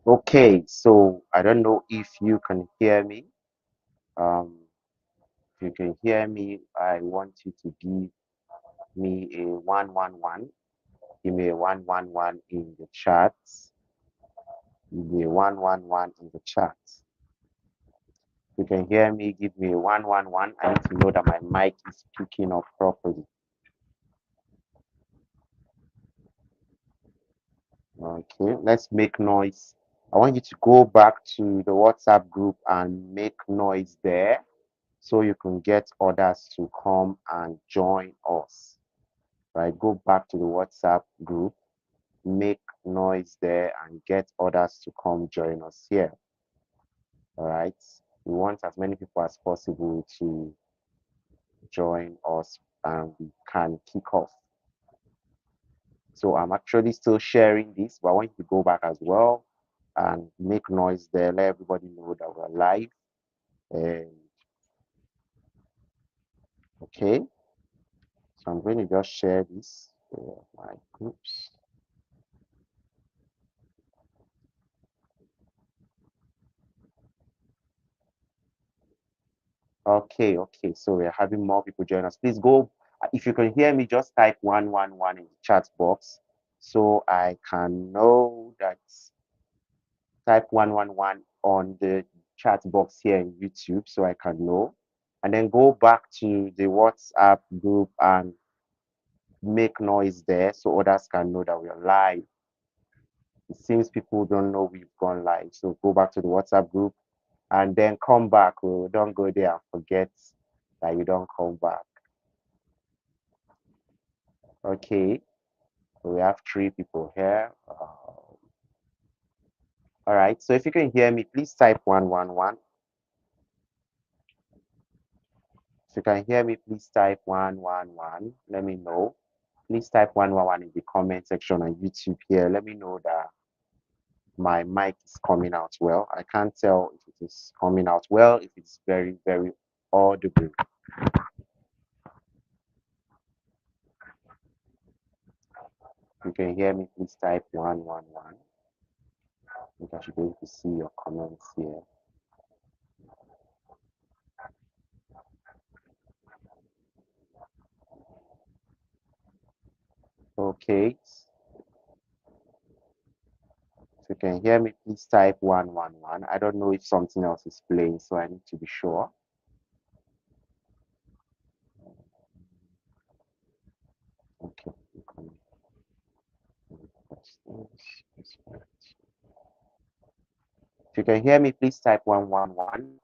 Okay, so I don't know if you can hear me. Um, if you can hear me, I want you to give me a 111. Give me a 111 in the chat. Give me a 111 in the chat. If you can hear me, give me a 111. I need to know that my mic is picking up properly. Okay, let's make noise. I want you to go back to the WhatsApp group and make noise there so you can get others to come and join us. Right? Go back to the WhatsApp group, make noise there, and get others to come join us here. All right. We want as many people as possible to join us and we can kick off. So I'm actually still sharing this, but I want you to go back as well and make noise there. Let everybody know that we're live. And okay, so I'm going to just share this for my groups. Okay, okay. So we're having more people join us. Please go. If you can hear me, just type 111 in the chat box so I can know that. Type 111 on the chat box here in YouTube so I can know. And then go back to the WhatsApp group and make noise there so others can know that we're live. It seems people don't know we've gone live. So go back to the WhatsApp group and then come back. Oh, don't go there and forget that you don't come back. Okay, so we have 3 people here. All right, so if you can hear me, please type 111. If you can hear me, please type 111. Let me know. Please type 111 in the comment section on YouTube here. Let me know that my mic is coming out well. I can't tell if it is coming out well, if it's very, very audible. If you can hear me, please type 111. I think I should be able to see your comments here. Okay. If you can hear me, please type 111. I don't know if something else is playing, so I need to be sure. Okay. If you can hear me, please type 111.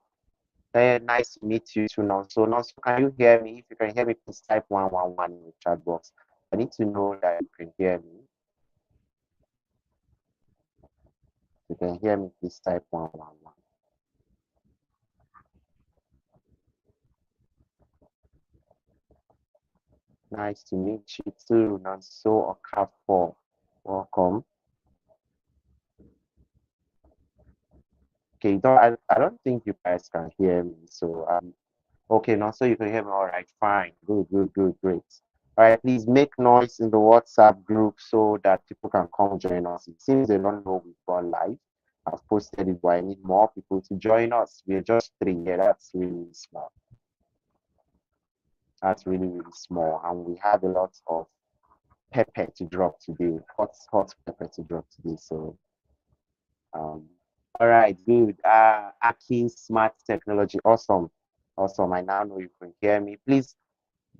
Nice to meet you too now. So now, can you hear me? If you can hear me, please type 111 in the chat box. I need to know that you can hear me. If you can hear me, please type 111. Nice to meet you too, Nanso Okafor. Welcome. Okay, I don't think you guys can hear me. So okay, now so you can hear me. All right, fine. Good, good, good, great. All right, please make noise in the WhatsApp group so that people can come join us. It seems they don't know we've gone live. I've posted it, but I need more people to join us. We're just 3 here. That's really small. That's really, really small. And we have a lot of pepper to drop today. Hot pepper to drop today. So um all right, good. Akin Smart Technology. Awesome. Awesome. I now know you can hear me. Please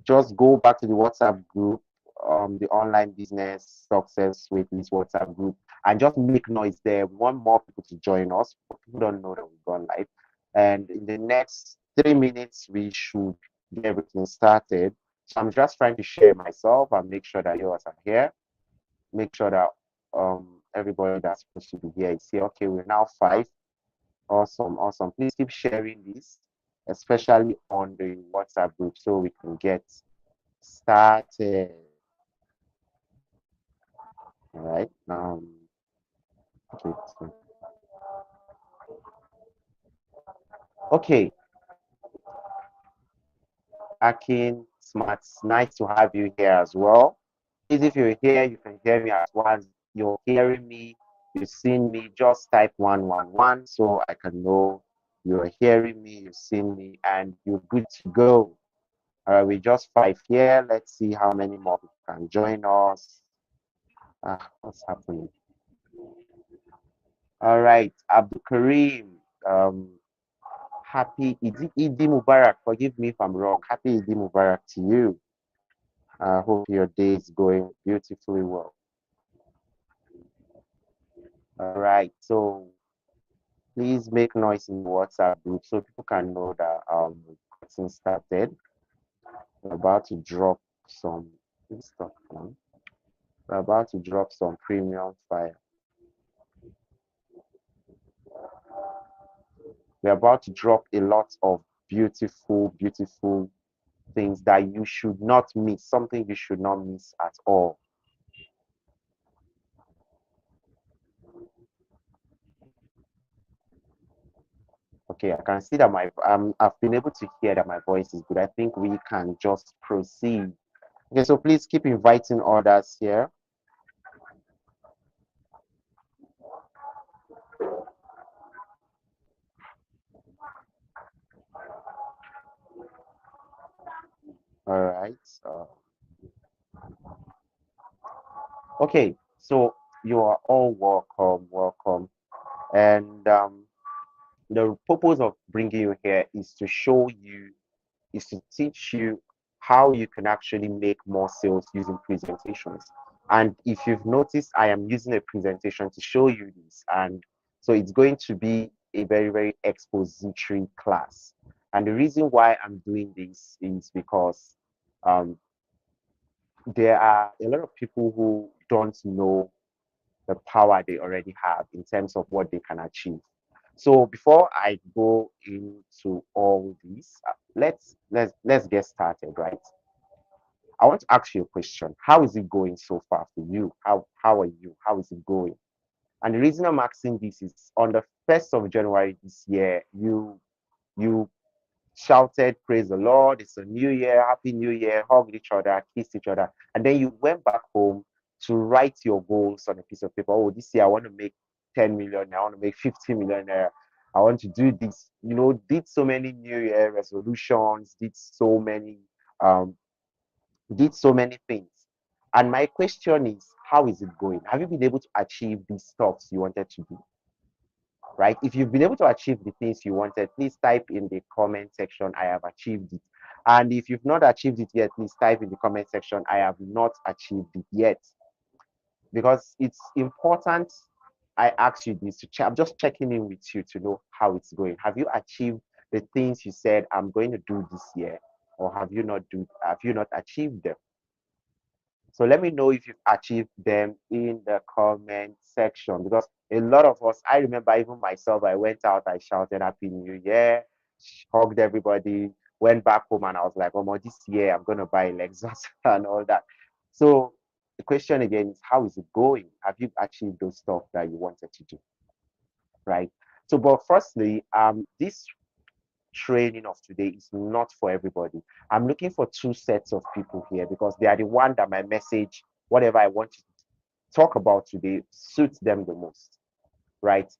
just go back to the WhatsApp group, the online business success waitlist WhatsApp group, and just make noise there. We want more people to join us. People don't know that we've gone live. And in the next 3 minutes, we should get everything started. So I'm just trying to share myself and make sure that yours are here. Make sure that everybody that's supposed to be here is here. Okay, we're now 5. Awesome, awesome. Please keep sharing this, especially on the WhatsApp group, so we can get started. All right. Okay. Okay. Akin Smart, nice to have you here as well. Please, if you're here, you can hear me as well as you're hearing me. you've seen me, just type 111 so I can know you're hearing me, you've seen me, and you're good to go. All right, we're just 5 here. Let's see how many more people can join us. What's happening? All right, Abdul Karim. Happy Idi Mubarak. Forgive me if I'm wrong. Happy Idi Mubarak to you. I hope your day is going beautifully well. All right, so please make noise in the WhatsApp group so people can know that we've gotten started. We're about to drop some stuff on. We're about to drop some premium fire. We're about to drop a lot of beautiful, beautiful things that you should not miss, something you should not miss at all. Okay, I can see that I've been able to hear that my voice is good. I think we can just proceed. Okay, so please keep inviting others here. All right. Okay, so you are all welcome, welcome. And the purpose of bringing you here is to show you, is to teach you how you can actually make more sales using presentations. And if you've noticed, I am using a presentation to show you this. And so it's going to be a very, very expository class. And the reason why I'm doing this is because um, there are a lot of people who don't know the power they already have in terms of what they can achieve. So before I go into all this, let's get started, right? I want to ask you a question. How is it going so far for you? How are you? How is it going? And the reason I'm asking this is on the 1st of January this year, you shouted, "Praise the Lord, it's a new year, happy new year," hugged each other, kissed each other, and then you went back home to write your goals on a piece of paper. Oh, this year I want to make 10 million, I want to make 50 million. I want to do this, did so many new year resolutions, um, did so many things. And my question is, how is it going? Have you been able to achieve these stuffs you wanted to do? Right? If you've been able to achieve the things you wanted, please type in the comment section, "I have achieved it." And if you've not achieved it yet, please type in the comment section, "I have not achieved it yet." Because it's important I ask you this to check. I'm just checking in with you to know how it's going. Have you achieved the things you said I'm going to do this year, or have you not achieved them? So let me know if you've achieved them in the comment section, because a lot of us, I remember even myself, I went out, I shouted Happy New Year, hugged everybody, went back home, and I was like, "Oh, this year I'm going to buy Lexus," and all that. So the question again is, how is it going? Have you achieved those stuff that you wanted to do? Right? So, but firstly, this training of today is not for everybody. I'm looking for two sets of people here because they are the one that my message, whatever I want to talk about today, suits them the most, right?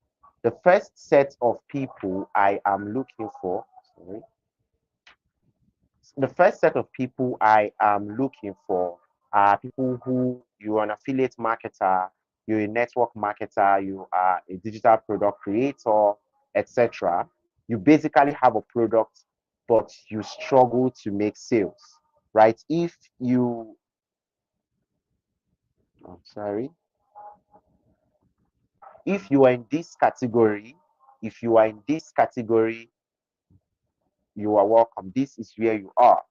The first set of people I am looking for, sorry, the first set of people I am looking for are people who you're an affiliate marketer, you're a network marketer, you are a digital product creator, etc. You basically have a product, but you struggle to make sales, right? I'm sorry, if you are in this category, if you are in this category, you are welcome. This is where you are.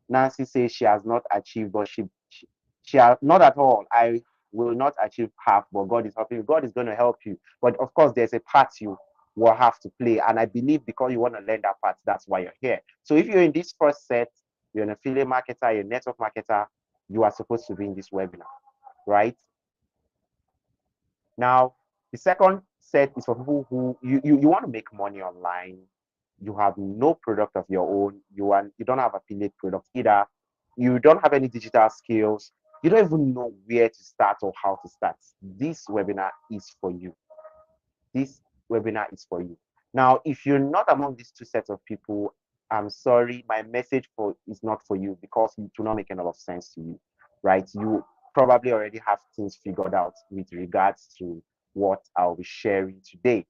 Nancy says she has not achieved, but she has not at all. I will not achieve half, but God is helping you. God is going to help you. But of course, there's a part you will have to play. And I believe because you want to learn that part, that's why you're here. So if you're in this first set, you're an affiliate marketer, you're a network marketer, you are supposed to be in this webinar, right? Now, the second set is for people who you want to make money online. You have no product of your own. You don't have affiliate products either. You don't have any digital skills. you don't even know where to start or how to start, this webinar is for you. This webinar is for you. Now, if you're not among these two sets of people, I'm sorry, my message for is not for you because it do not make a lot of sense to you, right? You probably already have things figured out with regards to what I'll be sharing today.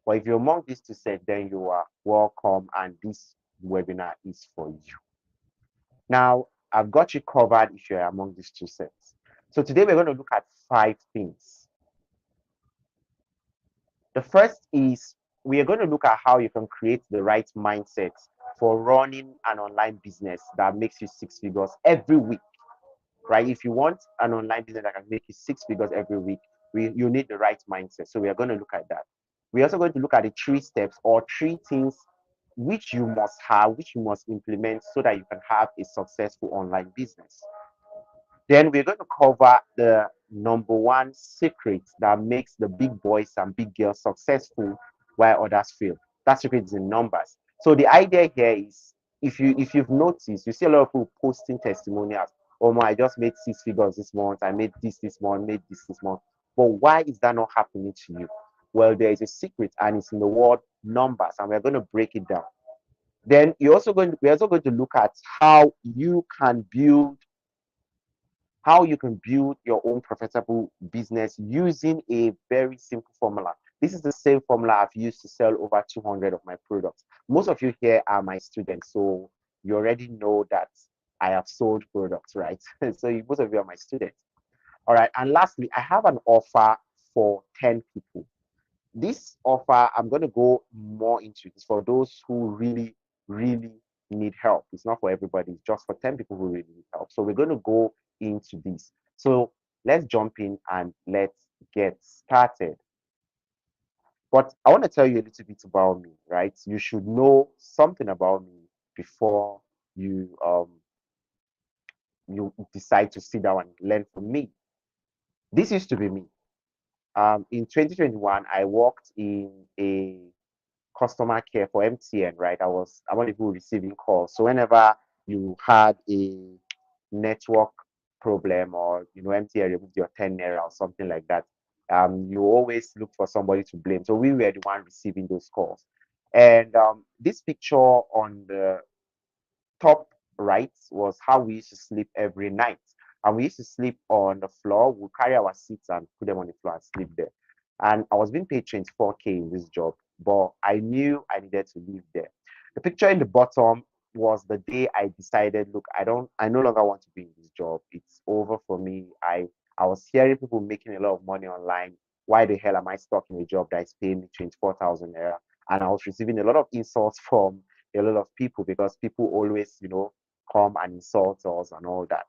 But if you're among these two sets, then you are welcome, and this webinar is for you. Now, I've got you covered if you're among these two sets. So today we're going to look at 5 things. The first is we are going to look at how you can create the right mindset for running an online business that makes you 6 figures every week, right? If you want an online business that can make you 6 figures every week, you need the right mindset. So we are going to look at that. We're also going to look at the 3 steps or 3 things which you must have, which you must implement so that you can have a successful online business. Then we're going to cover the number one secret that makes the big boys and big girls successful while others fail. That secret is in numbers. So the idea here is if you've noticed, you see a lot of people posting testimonials. Oh my, I just made 6 figures this month, I made this month, made this month. But why is that not happening to you? Well, there is a secret and it's in the word numbers, and we're going to break it down. Then we're also going to look at how you can build your own profitable business using a very simple formula. This is the same formula I've used to sell over 200 of my products. Most of you here are my students, so you already know that I have sold products, right? So most of you are my students. All right. And lastly, I have an offer for 10 people. This offer, I'm going to go more into this for those who really, really need help. It's not for everybody, it's just for 10 people who really need help. So we're going to go into this. So let's jump in and let's get started. But I want to tell you a little bit about me, right? You should know something about me before you decide to sit down and learn from me. This used to be me. In 2021, I worked in a customer care for MTN, right? I'm one of the people receiving calls. So whenever you had a network problem or MTN removed your 10 naira or something like that, you always look for somebody to blame. So we were the one receiving those calls. And this picture on the top right was how we used to sleep every night. And we used to sleep on the floor. We'll carry our seats and put them on the floor and sleep there. And I was being paid 24K in this job, but I knew I needed to live there. The picture in the bottom was the day I decided, look, I no longer want to be in this job. It's over for me. I was hearing people making a lot of money online. Why the hell am I stuck in a job that is paying me 24,000 naira? And I was receiving a lot of insults from a lot of people because people always, come and insult us and all that.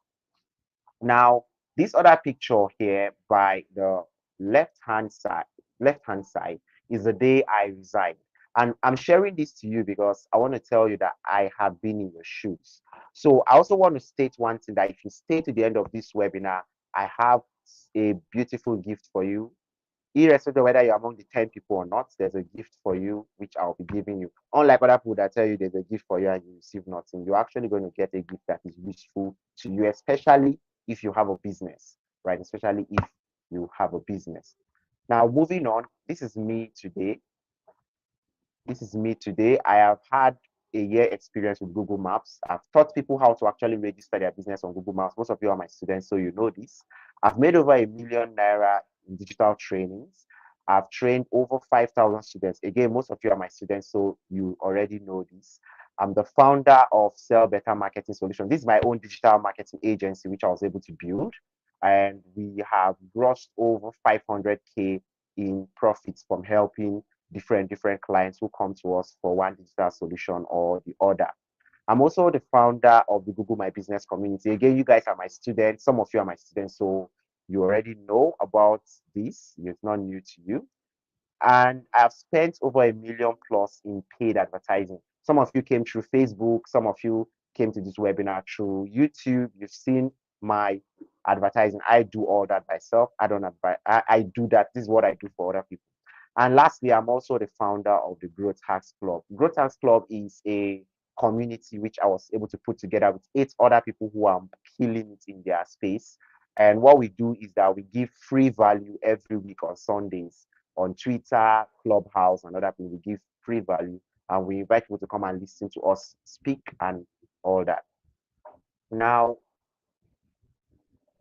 Now, this other picture here by the left hand side is the day I resigned. And I'm sharing this to you because I want to tell you that I have been in your shoes. So I also want to state one thing, that if you stay to the end of this webinar, I have a beautiful gift for you. Irrespective of whether you're among the 10 people or not, there's a gift for you, which I'll be giving you. Unlike other people that tell you there's a gift for you and you receive nothing, you're actually going to get a gift that is useful to you, especially if you have a business, right? Especially if you have a business. Now, moving on, this is me today. This is me today. I have had a year experience with Google Maps. I've taught people how to actually register their business on Google Maps. Most of you are my students, so you know this. I've made over R1 million in digital trainings. I've trained over 5,000 students. Again, most of you are my students, so you already know this. I'm the founder of Sell Better Marketing Solutions. This is my own digital marketing agency, which I was able to build. And we have grossed over 500K in profits from helping different clients who come to us for one digital solution or the other. I'm also the founder of the Google My Business community. Again, you guys are my students. Some of you are my students, so you already know about this. It's not new to you. And I've spent over R1 million plus in paid advertising. Some of you came through Facebook. Some of you came to this webinar through YouTube. You've seen my advertising. I do all that myself. I don't advise. I do that. This is what I do for other people. And lastly, I'm also the founder of the Growth Hacks Club. Growth Hacks Club is a community which I was able to put together with 8 other people who are killing it in their space. And what we do is that we give free value every week on Sundays on Twitter, Clubhouse, and other things. We give free value and we invite people to come and listen to us speak and all that. Now,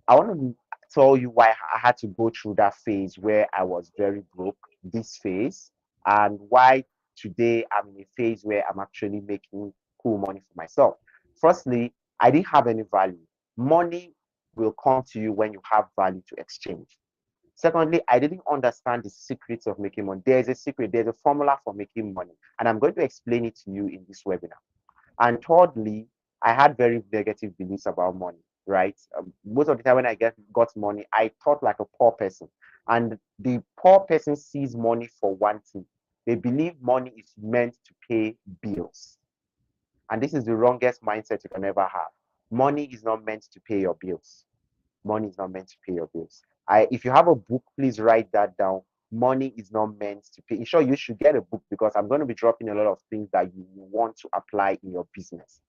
I want to tell you why I had to go through that phase where I was very broke, this phase, and why today I'm in a phase where I'm actually making cool money for myself. Firstly, I didn't have any value. Money will come to you when you have value to exchange. Secondly, I didn't understand the secrets of making money. There's a secret, there's a formula for making money, and I'm going to explain it to you in this webinar. And thirdly, I had very negative beliefs about money, right? Most of the time when I got money, I thought like a poor person. And the poor person sees money for one thing. They believe money is meant to pay bills. And this is the wrongest mindset you can ever have. Money is not meant to pay your bills. Money is not meant to pay your bills. If you have a book, please write that down. Money is not meant to pay. In short, you should get a book because I'm going to be dropping a lot of things that you want to apply in your business.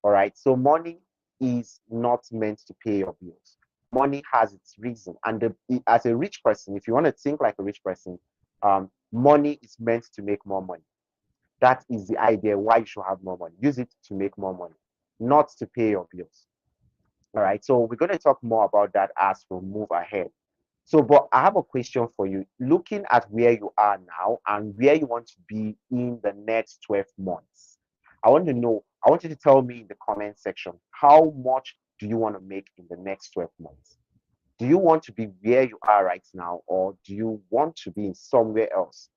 All right. So money is not meant to pay your bills. Money has its reason. And as a rich person, if you want to think like a rich person, money is meant to make more money. That is the idea why you should have more money. Use it to make more money, not to pay your bills. All right. So we're going to talk more about that as we move ahead. So, but I have a question for you. Looking at where you are now and where you want to be in the next 12 months, I want to know, I want you to tell me in the comment section, how much do you want to make in the next 12 months? Do you want to be where you are right now, or do you want to be in somewhere else?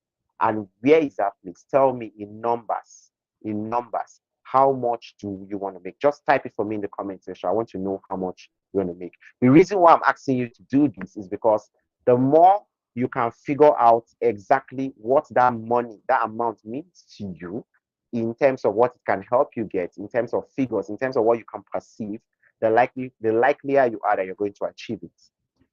And where is that place? Tell me in numbers. In numbers, how much do you want to make? Just type it for me in the comment section. I want to know how much you want to make. The reason why I'm asking you to do this is because the more you can figure out exactly what that money, that amount means to you, in terms of what it can help you get, in terms of figures, in terms of what you can perceive, the likelier you are that you're going to achieve it.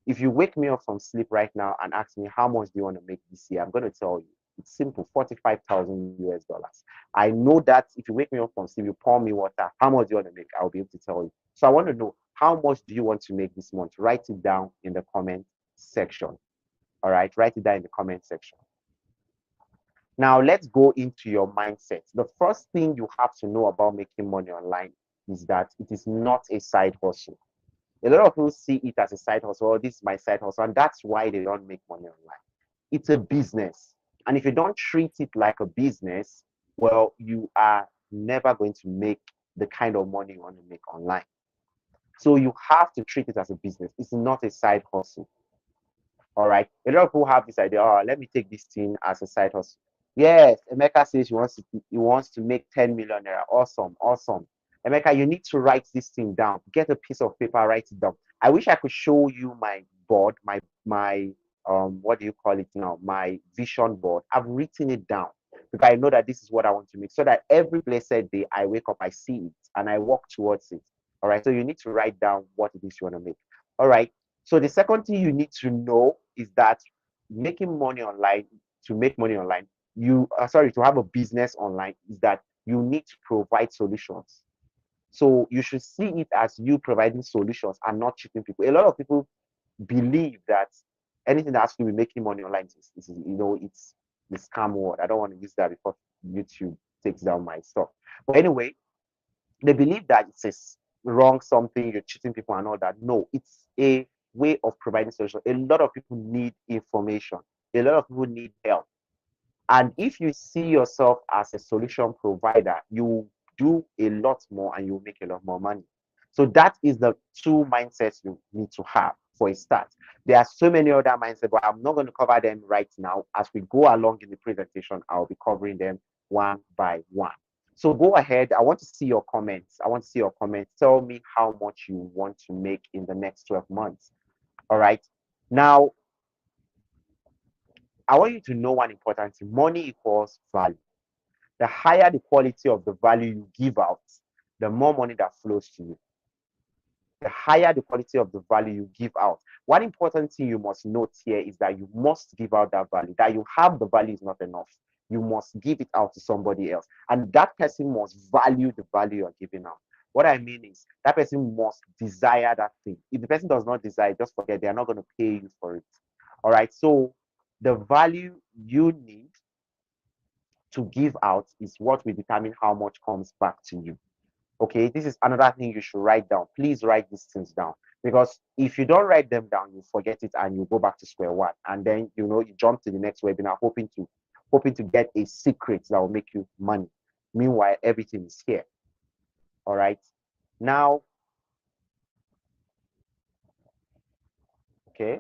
If you wake me up from sleep right now and ask me how much do you want to make this year, I'm going to tell you it's simple, 45,000 US dollars. I know that if you wake me up from sleep, you pour me water, how much do you want to make? I'll be able to tell you. So I want to know how much do you want to make this month? Write it down in the comment section. All right, write it down in the comment section. Now let's go into your mindset. The first thing you have to know about making money online is that it is not a side hustle. A lot of people see it as a side hustle. Oh, this is my side hustle, and that's why they don't make money online. It's a business, and if you don't treat it like a business, well, you are never going to make the kind of money you want to make online. So you have to treat it as a business. It's not a side hustle. All right. A lot of people have this idea. Oh, let me take this thing as a side hustle. Yes, Emeka says he wants to make 10 million naira. Awesome, awesome. Emeka, you need to write this thing down. Get a piece of paper, write it down. I wish I could show you my board, my what do you call it now? My vision board. I've written it down because I know that this is what I want to make. So that every blessed day I wake up, I see it and I walk towards it. All right. So you need to write down what it is you want to make. All right. So the second thing you need to know is that making money online, to make money online, to have a business online, is that you need to provide solutions. So you should see it as you providing solutions and not cheating people. A lot of people believe that anything that has to be making money online it's the scam word. I don't want to use that before YouTube takes down my stuff. But anyway, they believe that it's a wrong something, you're cheating people and all that. No, it's a way of providing solution. A lot of people need information. A lot of people need help. And if you see yourself as a solution provider, you do a lot more and you make a lot more money. So that is the two mindsets you need to have for a start. There are so many other mindsets, but I'm not going to cover them right now. As we go along in the presentation, I'll be covering them one by one. So go ahead. I want to see your comments. I want to see your comments. Tell me how much you want to make in the next 12 months. All right. Now, I want you to know one important thing. Money equals value. The higher the quality of the value you give out, the more money that flows to you. The higher the quality of the value you give out. One important thing you must note here is that you must give out that value. That you have the value is not enough. You must give it out to somebody else. And that person must value the value you're giving out. What I mean is that person must desire that thing. If the person does not desire, just forget, they are not going to pay you for it. All right. So the value you need to give out is what will determine how much comes back to you. Okay, this is another thing you should write down. Please write these things down, because if you don't write them down, you forget it and you go back to square one, and then you jump to the next webinar hoping to get a secret that will make you money. Meanwhile, everything is here. All right. Now, okay,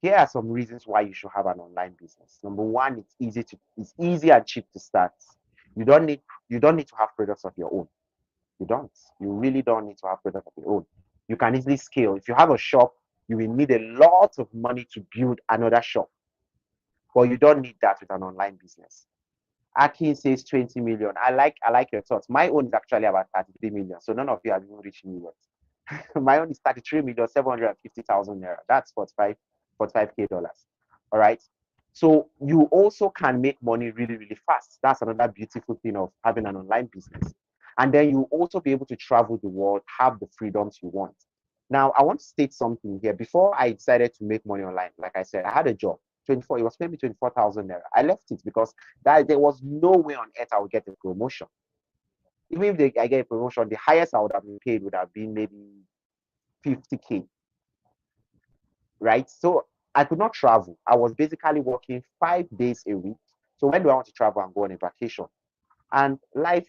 here are some reasons why you should have an online business. Number one, it's easy and cheap to start. You don't need to have products of your own. You don't. You really don't need to have products of your own. You can easily scale. If you have a shop, you will need a lot of money to build another shop, but you don't need that with an online business. Aki says 20 million. I like your thoughts. My own is actually about 33 million. So none of you have even reached me yet. My own is 33,750,000 naira. That's 45K dollars. All right. So you also can make money really, really fast. That's another beautiful thing of having an online business. And then you also be able to travel the world, have the freedoms you want. Now, I want to state something here. Before I decided to make money online, like I said, I had a job. It was maybe 24,000 naira. I left it because there was no way on earth I would get a promotion. Even if I get a promotion, the highest I would have been paid would have been maybe 50K, right? So I could not travel. I was basically working 5 days a week. So when do I want to travel and go on a vacation? And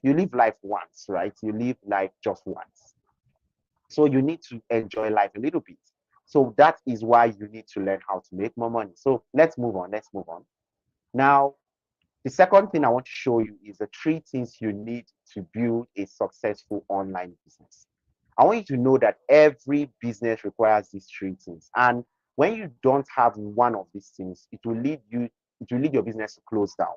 you live life once, right? You live life just once. So you need to enjoy life a little bit. So that is why you need to learn how to make more money. So let's move on. Now, the second thing I want to show you is the 3 things you need to build a successful online business. I want you to know that every business requires these 3 things. And when you don't have one of these things, it will lead your business to close down.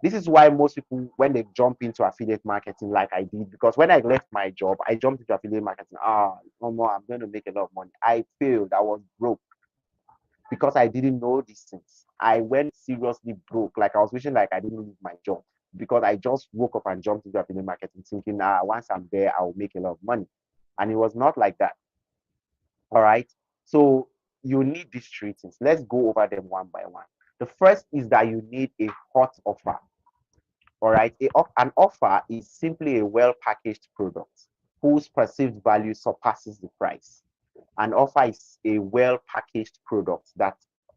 This is why most people, when they jump into affiliate marketing, like I did, because when I left my job, I jumped into affiliate marketing. No more, I'm going to make a lot of money. I failed. I was broke because I didn't know these things. I went seriously broke. Like I was wishing like I didn't leave my job because I just woke up and jumped into affiliate marketing thinking, once I'm there, I will make a lot of money. And it was not like that. All right. So you need these 3 things. Let's go over them one by one. The first is that you need a hot offer. All right. An offer is simply a well-packaged product whose perceived value surpasses the price. An offer is a well-packaged product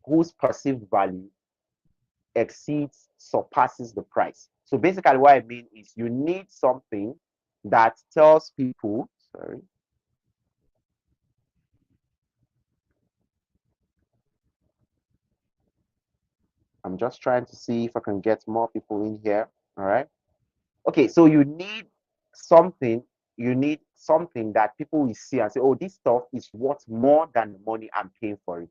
whose perceived value surpasses the price. So basically what I mean is you need something that tells people, sorry. I'm just trying to see if I can get more people in here. All right. Okay, so something, you need something that people will see and say, oh, this stuff is worth more than the money I'm paying for it.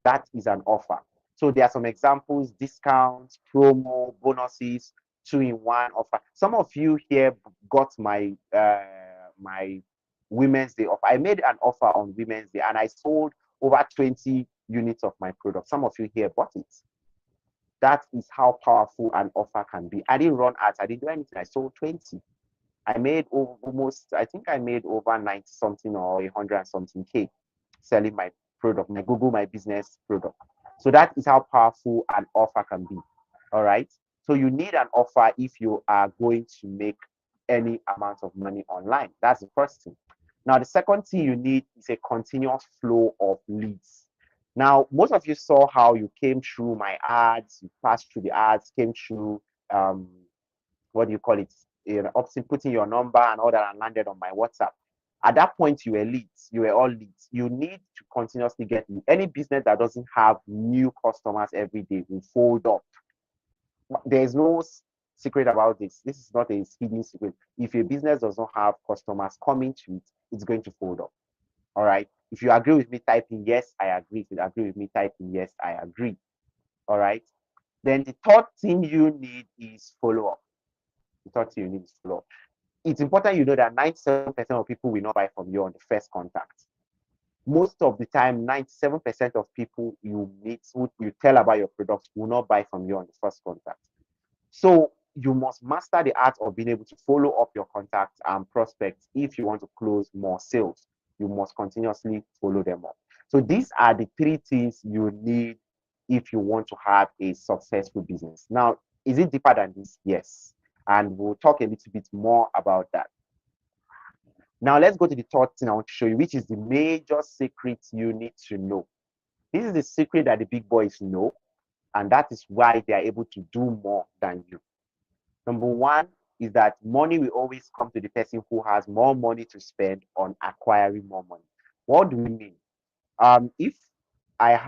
That is an offer. So there are some examples: discounts, promo, bonuses, 2-in-1 offer. Some of you here got my Women's Day offer. I made an offer on Women's Day and I sold over 20 units of my product. Some of you here bought it. That is how powerful an offer can be. I didn't run ads. I didn't do anything. I sold 20. I made I think I made over 90 something or 100 and something K selling my product, my Google My Business product. So that is how powerful an offer can be. All right. So you need an offer if you are going to make any amount of money online. That's the first thing. Now, the second thing you need is a continuous flow of leads. Now, most of you saw how you came through my ads, you passed through the ads, came through, what do you call it? Putting your number and all that and landed on my WhatsApp. At that point, you were leads. You were all leads. You need to continuously get leads. Any business that doesn't have new customers every day will fold up. There's no secret about this. This is not a hidden secret. If a business does not have customers coming to it, it's going to fold up. All right. If you agree with me, type in yes, I agree. If you agree with me, type in yes, I agree. All right. Then the third thing you need is follow up. The third thing you need is follow up. It's important you know that 97% of people will not buy from you on the first contact. Most of the time, 97% of people you meet, who you tell about your product, will not buy from you on the first contact. So you must master the art of being able to follow up your contacts and prospects. If you want to close more sales, you must continuously follow them up. So these are the three things you need if you want to have a successful business. Now, is it deeper than this? Yes. And we'll talk a little bit more about that. Now, let's go to the third thing I want to show you, which is the major secret you need to know. This is the secret that the big boys know, and that is why they are able to do more than you. Number one is that money will always come to the person who has more money to spend on acquiring more money. What do we mean? If I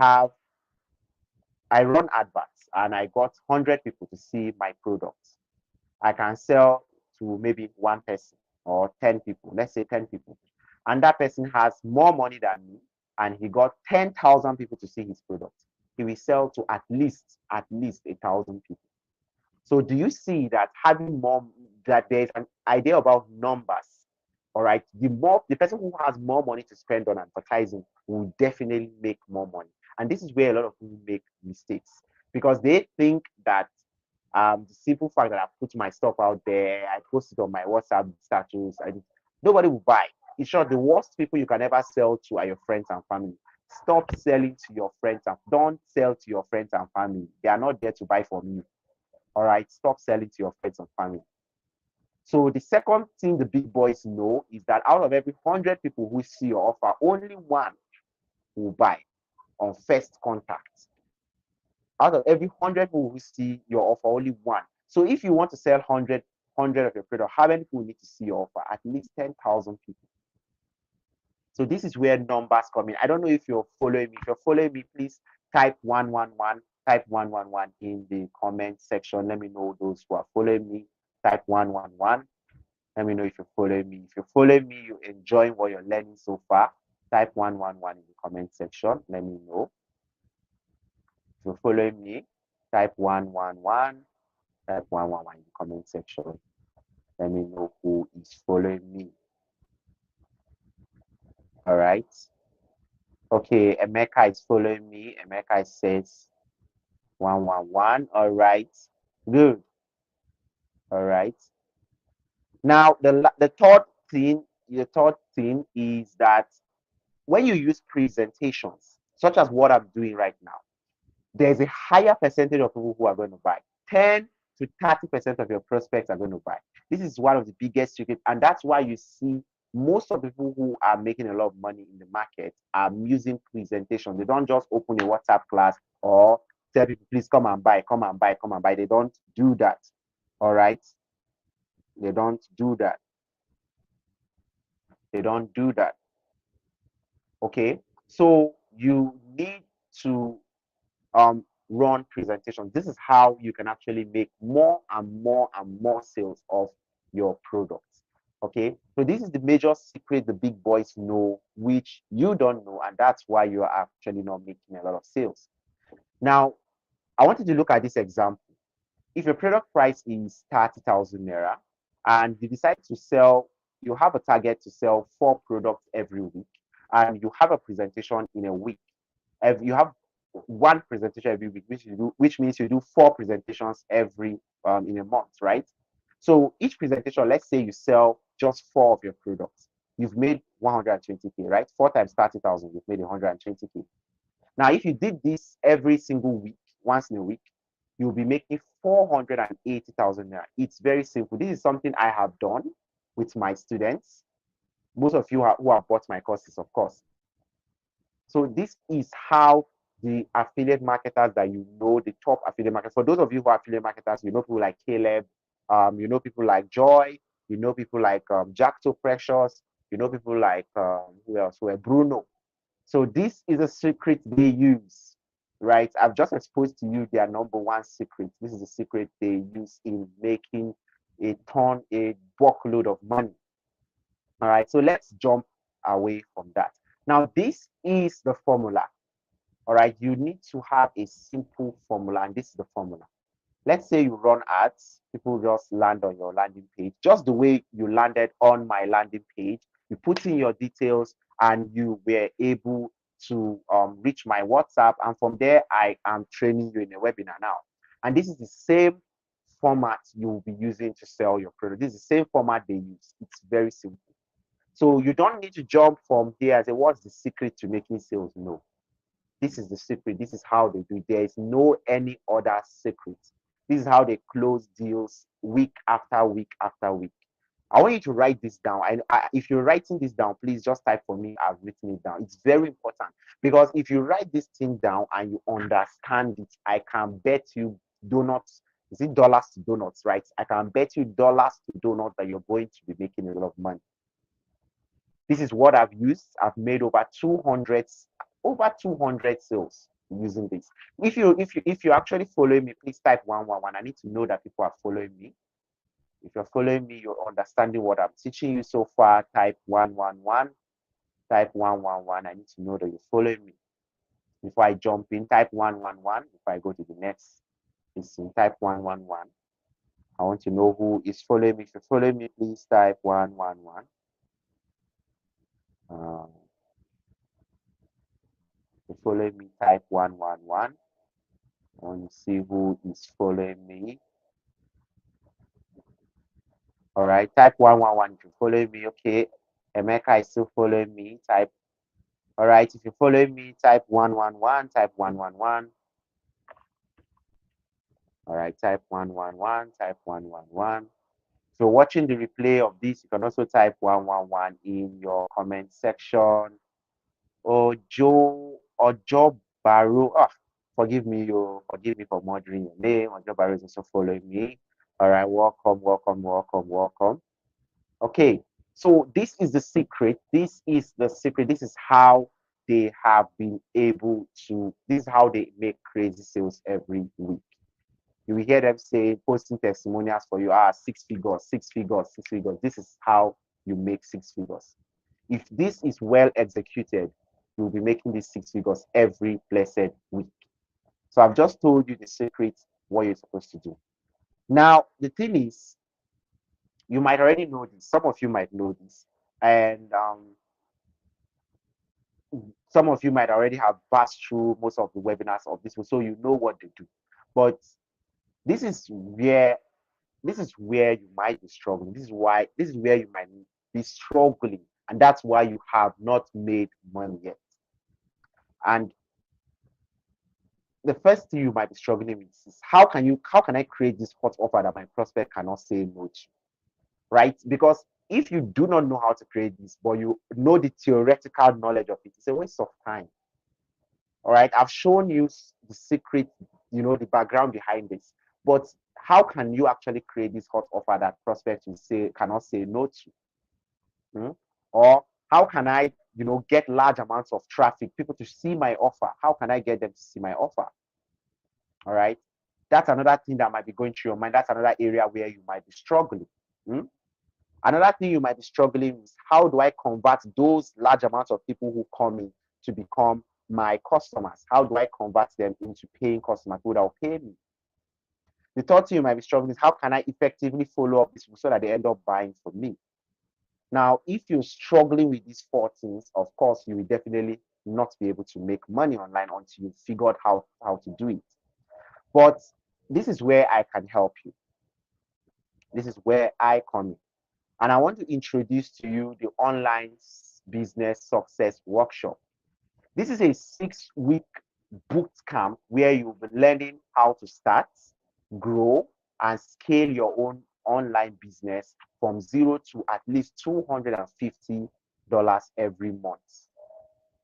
run adverts and I got 100 people to see my products, I can sell to maybe one person or 10 people, let's say 10 people. And that person has more money than me and he got 10,000 people to see his product. He will sell to at least 1,000 people. So do you see that having more, that there's an idea about numbers? All right. The person who has more money to spend on advertising will definitely make more money. And this is where a lot of people make mistakes because they think that the simple fact that I put my stuff out there, I post it on my WhatsApp status, nobody will buy. In short, the worst people you can ever sell to are your friends and family. Stop selling to your friends and don't sell to your friends and family. They are not there to buy from you. All right, stop selling to your friends and family. So the second thing the big boys know is that out of every 100 people who see your offer, only one will buy on first contact. Out of every 100 people who see your offer, only one. So if you want to sell 100 of your product, how many people need to see your offer? At least 10,000 people. So this is where numbers come in. I don't know if you're following me. If you're following me, please type 111, type 111 in the comment section. Let me know those who are following me. Type 111. Let me know if you're following me. If you're following me, you're enjoying what you're learning so far. Type 111 in the comment section. Let me know. If you're following me, type 111. Type 111 in the comment section. Let me know who is following me. All right. Okay, Emeka is following me. Emeka says 111. All right. Good. All right. Now the third thing is that when you use presentations, such as what I'm doing right now, there's a higher percentage of people who are going to buy. 10 to 30% of your prospects are going to buy. This is one of the biggest secrets, and that's why you see most of the people who are making a lot of money in the market are using presentation. They don't just open a WhatsApp class or tell people, please come and buy, come and buy, come and buy. They don't do that. All right. They don't do that. They don't do that. Okay. So you need to run presentations. This is how you can actually make more and more and more sales of your products. Okay, so this is the major secret the big boys know, which you don't know, and that's why you are actually not making a lot of sales. Now, I wanted to look at this example. If your product price is 30,000 naira and you decide to sell, you have a target to sell 4 products every week, and you have a presentation in a week. If you have one presentation every week, which means you do 4 presentations every in a month, right? So each presentation, let's say you sell just 4 of your products, you've made 120k, right? 4 times 30,000, you've made 120k. Now, if you did this every single week, once in a week, you'll be making 480,000 naira. It's very simple. This is something I have done with my students. Most of you who have bought my courses, of course. So this is how the affiliate marketers that you know, the top affiliate marketers. For those of you who are affiliate marketers, you know people like Caleb, you know people like Joy, you know people like Jackto Precious, you know people like who else? Who are Bruno. So this is a secret they use, right? I've just exposed to you their number one secret. This is a secret they use in making a buckload of money. All right, so let's jump away from that. Now, this is the formula. All right, you need to have a simple formula, and this is the formula. Let's say you run ads, people just land on your landing page, just the way you landed on my landing page. You put in your details, and you were able to reach my WhatsApp, and from there, I am training you in a webinar now. And this is the same format you'll be using to sell your product. This is the same format they use. It's very simple. So you don't need to jump from here and say, what's the secret to making sales? No. This is the secret. This is how they do it. There is no any other secret. This is how they close deals week after week after week. I want you to write this down. If you're writing this down, please just type for me. I've written it down. It's very important because if you write this thing down and you understand it, I can bet you donuts. Is it dollars to donuts, right? I can bet you dollars to donuts that you're going to be making a lot of money. This is what I've used. I've made over 200 sales using this. If you actually following me, please type 111. I need to know that people are following me. If you're following me, you're understanding what I'm teaching you so far. Type 111. Type 111. I need to know that you're following me. Before I jump in, type 111. If I go to the next, it's in type 111. I want to know who is following me. If you're following me, please type 111. If you're following me, type 111. I want to see who is following me. All right, type 111 if you're following me. Okay, Emeka is still following me. Type. All right, if you're following me, type 111. Type 111. All right, type 111. Type 111. If you're watching the replay of this, you can also type 111 in your comment section. Oh, Ojo Baro. Oh, forgive me for murdering your name. Ojo Baro is also following me. All right, welcome, welcome, welcome, welcome. Okay, so this is the secret. This is the secret. This is how they have been able to, this is how they make crazy sales every week. You will hear them say, posting testimonials for you, 6 figures, 6 figures, 6 figures. This is how you make 6 figures. If this is well executed, you'll be making these 6 figures every blessed week. So I've just told you the secret, what you're supposed to do. Now, the thing is, you might already know this. Some of you might know this. And some of you might already have passed through most of the webinars of this, so you know what they do. But this is where you might be struggling. This is where you might be struggling, and that's why you have not made money yet. And the first thing you might be struggling with is how can I create this hot offer that my prospect cannot say no to, right? Because if you do not know how to create this, but you know the theoretical knowledge of it, it's a waste of time. All right, I've shown you the secret, the background behind this, but how can you actually create this hot offer that prospects cannot say no to? Or how can I, get large amounts of traffic, people to see my offer? How can I get them to see my offer? All right, that's another thing that might be going through your mind. That's another area where you might be struggling. Another thing you might be struggling is, how do I convert those large amounts of people who come in to become my customers? How do I convert them into paying customers who will pay me? The third thing you might be struggling is, how can I effectively follow up these people so that they end up buying from me? Now, if you're struggling with these 4 things, of course, you will definitely not be able to make money online until you figure out how to do it. But this is where I can help you. This is where I come in. And I want to introduce to you the Online Business Success Workshop. This is a 6-week boot camp where you'll be learning how to start, grow, and scale your own online business from 0 to at least $250 every month.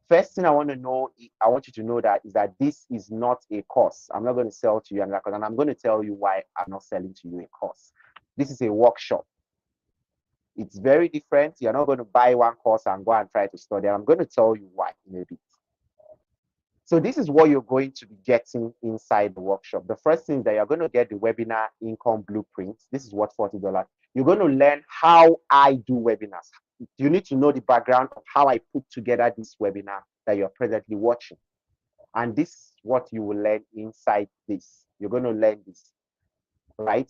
First thing I want you to know that this is not a course. I'm not going to sell to you another course, and I'm going to tell you why I'm not selling to you a course. This is a workshop. It's very different. You're not going to buy one course and go and try to study. I'm going to tell you why in a bit. So this is what you're going to be getting inside the workshop. The first thing is that you're going to get the webinar income blueprint. This is worth $40. You're going to learn how I do webinars. You need to know the background of how I put together this webinar that you're presently watching. And this is what you will learn inside this. You're going to learn this, right?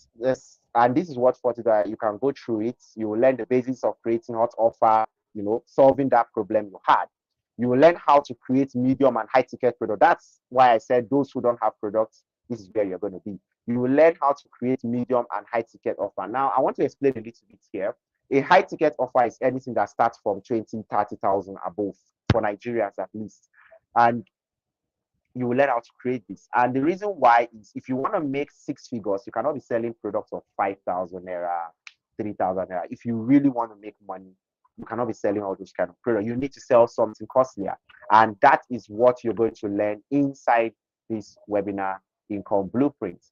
And this is what $40. You can go through it. You will learn the basics of creating hot offer, solving that problem you had. You will learn how to create medium and high ticket products. That's why I said those who don't have products, this is where you're going to be. You will learn how to create medium and high ticket offer. Now, I want to explain a little bit here. A high ticket offer is anything that starts from 20, 30,000 above for Nigerians at least. And you will learn how to create this. And the reason why is if you want to make six figures, you cannot be selling products of 5,000 naira, 3,000 naira. If you really want to make money, you cannot be selling all those kind of products. You need to sell something costlier. And that is what you're going to learn inside this webinar, Income Blueprint.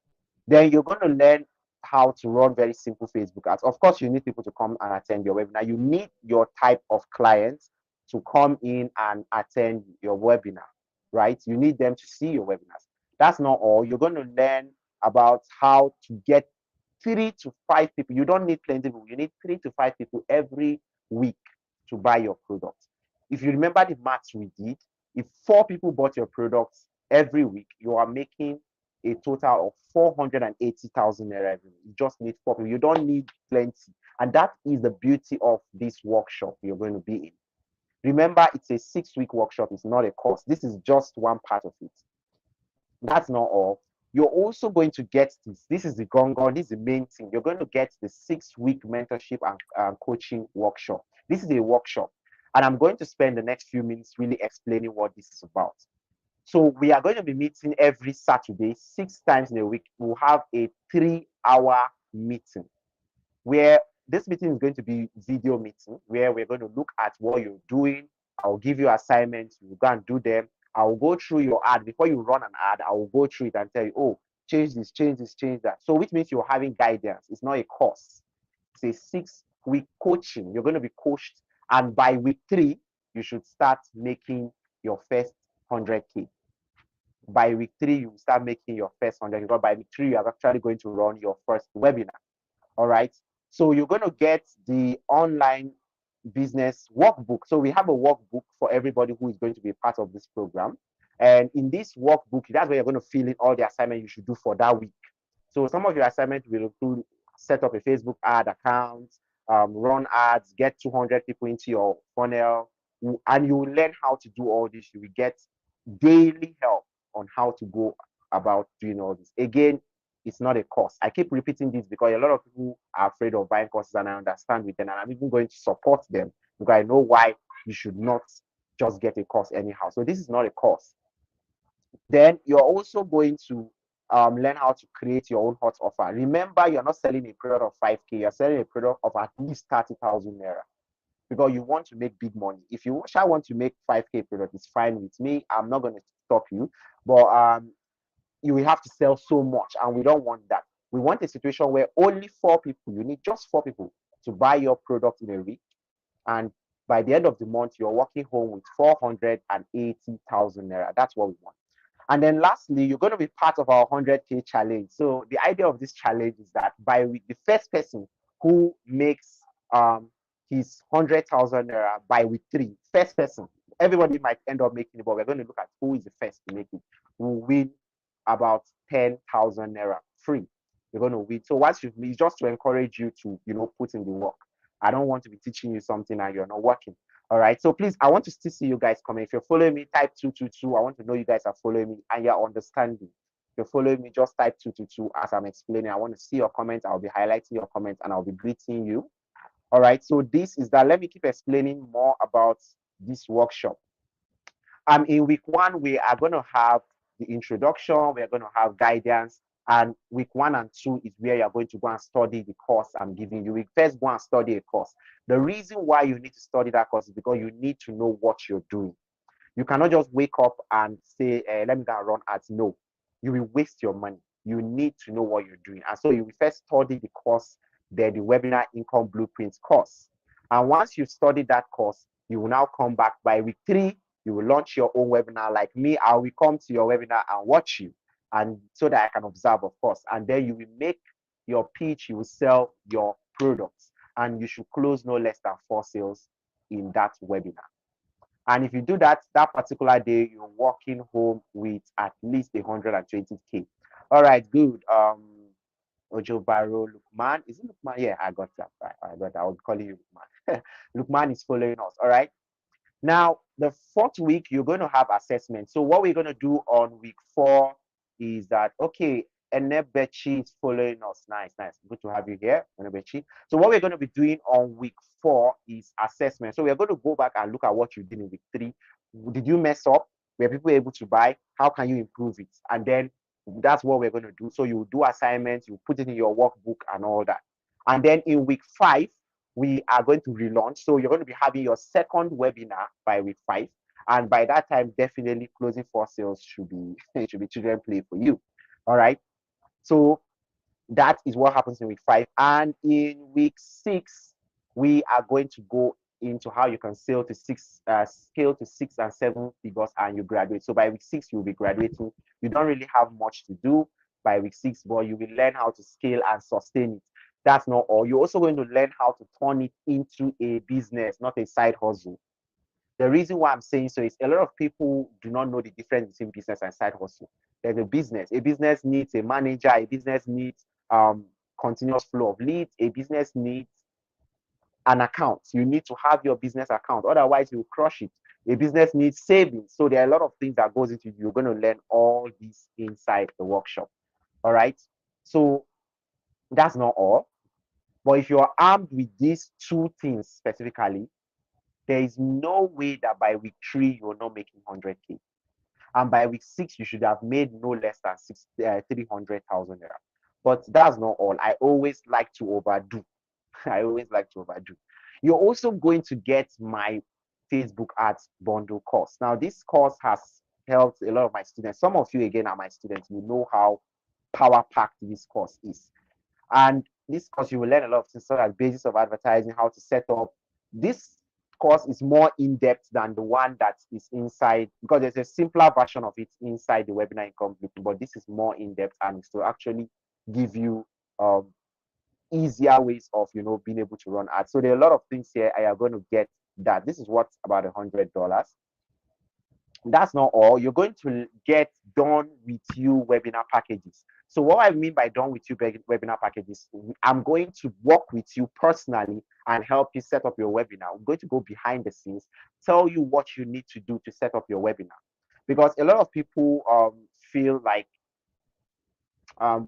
Then you're going to learn how to run very simple Facebook ads. Of course, you need people to come and attend your webinar. You need your type of clients to come in and attend your webinar, right? You need them to see your webinars. That's not all. You're going to learn about how to get 3 to 5 people. You don't need plenty people. You need 3 to 5 people every week to buy your product. If you remember the maths we did, if 4 people bought your products every week, you are making a total of 480,000 naira every week. You just need 4 people. You don't need plenty. And that is the beauty of this workshop you're going to be in. Remember, it's a 6-week workshop. It's not a course. This is just one part of it. That's not all. You're also going to get this. This is the gongon. This is the main thing. You're going to get the 6-week mentorship and coaching workshop. This is a workshop. And I'm going to spend the next few minutes really explaining what this is about. So we are going to be meeting every Saturday, 6 times in a week. We'll have a 3-hour meeting where this meeting is going to be video meeting where we're going to look at what you're doing. I'll give you assignments. You go and do them. I'll go through your ad. Before you run an ad, I will go through it and tell you, oh, change this, change this, change that. So which means you're having guidance. It's not a course. It's a 6-week coaching. You're going to be coached. And by week 3, you should start making your first 100K. By week 3, you start making your first 100K. Because by week 3, you are actually going to run your first webinar. All right. So you're going to get the online business workbook. So we have a workbook for everybody who is going to be a part of this program. And in this workbook, that's where you're going to fill in all the assignments you should do for that week. So some of your assignments will include set up a Facebook ad account, run ads, get 200 people into your funnel, and you will learn how to do all this. You will get daily help on how to go about doing all this. Again, it's not a course. I keep repeating this because a lot of people are afraid of buying courses, and I understand with them, and I'm even going to support them because I know why you should not just get a course anyhow. So this is not a course. Then you're also going to learn how to create your own hot offer. Remember, you're not selling a product of 5K, you're selling a product of at least 30,000 naira because you want to make big money. If you want to make 5K product, it's fine with me. I'm not going to stop you, but you will have to sell so much, and we don't want that. We want a situation where only 4 people, you need just 4 people to buy your product in a week, and by the end of the month, you're walking home with 480,000 naira. That's what we want. And then lastly, you're going to be part of our 100K challenge. So the idea of this challenge is that by week, the first person who makes his 100,000 naira by week 3, first person, everybody might end up making it, but we're going to look at who is the first to make it, will win about 10,000 naira free. You're going to win. So what you've made is just to encourage you to, put in the work. I don't want to be teaching you something and you're not working. All right. So please, I want to still see you guys coming. If you're following me, type 222. I want to know you guys are following me and you're understanding. If you're following me, just type 222 as I'm explaining. I want to see your comments. I'll be highlighting your comments and I'll be greeting you. All right. So this is that. Let me keep explaining more about this workshop. In week 1, we are going to have the introduction. We're going to have guidance. And week 1 and 2 is where you're going to go and study the course I'm giving you. We first go and study a course. The reason why you need to study that course is because you need to know what you're doing. You cannot just wake up and say, let me go and run ads. No, you will waste your money. You need to know what you're doing. And so you will first study the course, the webinar income blueprints course. And once you study that course, you will now come back by week 3. You will launch your own webinar like me. I will come to your webinar and watch you, and so that I can observe, of course. And then you will make your pitch, you will sell your products, and you should close no less than 4 sales in that webinar. And if you do that, that particular day, you're walking home with at least 120K. All right, good. Ojo Baro Lukman. Is it Lukman? Yeah, I got that. I got that. I would call you Lukman. Lukman is following us. All right. Now, the 4th week, you're going to have assessment. So what we're going to do on week 4 is that, okay, Enebechi is following us. Nice, nice. Good to have you here, Enebechi. So what we're going to be doing on week 4 is assessment. So we're going to go back and look at what you did in week 3. Did you mess up? Were people able to buy? How can you improve it? And then that's what we're going to do. So you do assignments, you put it in your workbook and all that. And then in week 5, we are going to relaunch. So you're going to be having your second webinar by week 5. And by that time, definitely closing 4 sales should be children play for you. All right. So that is what happens in week 5. And in week 6, we are going to go into how you can scale to 6 and 7 figures and you graduate. So by week 6, you'll be graduating. You don't really have much to do by week 6, but you will learn how to scale and sustain it. That's not all. You're also going to learn how to turn it into a business, not a side hustle. The reason why I'm saying so is a lot of people do not know the difference between business and side hustle. There's a business. A business needs a manager. A business needs continuous flow of leads. A business needs an account. You need to have your business account. Otherwise, you'll crush it. A business needs savings. So there are a lot of things that goes into it. You're going to learn all this inside the workshop. All right. So that's not all. But if you're armed with these 2 things specifically, there is no way that by week 3 you're not making 100K. And by week 6, you should have made no less than 300,000 naira. But that's not all. I always like to overdo. I always like to overdo. You're also going to get my Facebook ads bundle course. Now, this course has helped a lot of my students. Some of you, again, are my students. You know how power packed this course is. And this course, you will learn a lot of things, such as basis of advertising, how to set up. This course is more in-depth than the one that is inside, because there's a simpler version of it inside the webinar income blueprint, but this is more in-depth and it's to actually give you easier ways of being able to run ads. So there are a lot of things here. I am going to get that. This is what's about $100. That's not all. You're going to get done with you webinar packages. So what I mean by done with you webinar packages, I'm going to work with you personally and help you set up your webinar. I'm going to go behind the scenes, tell you what you need to do to set up your webinar. Because a lot of people feel like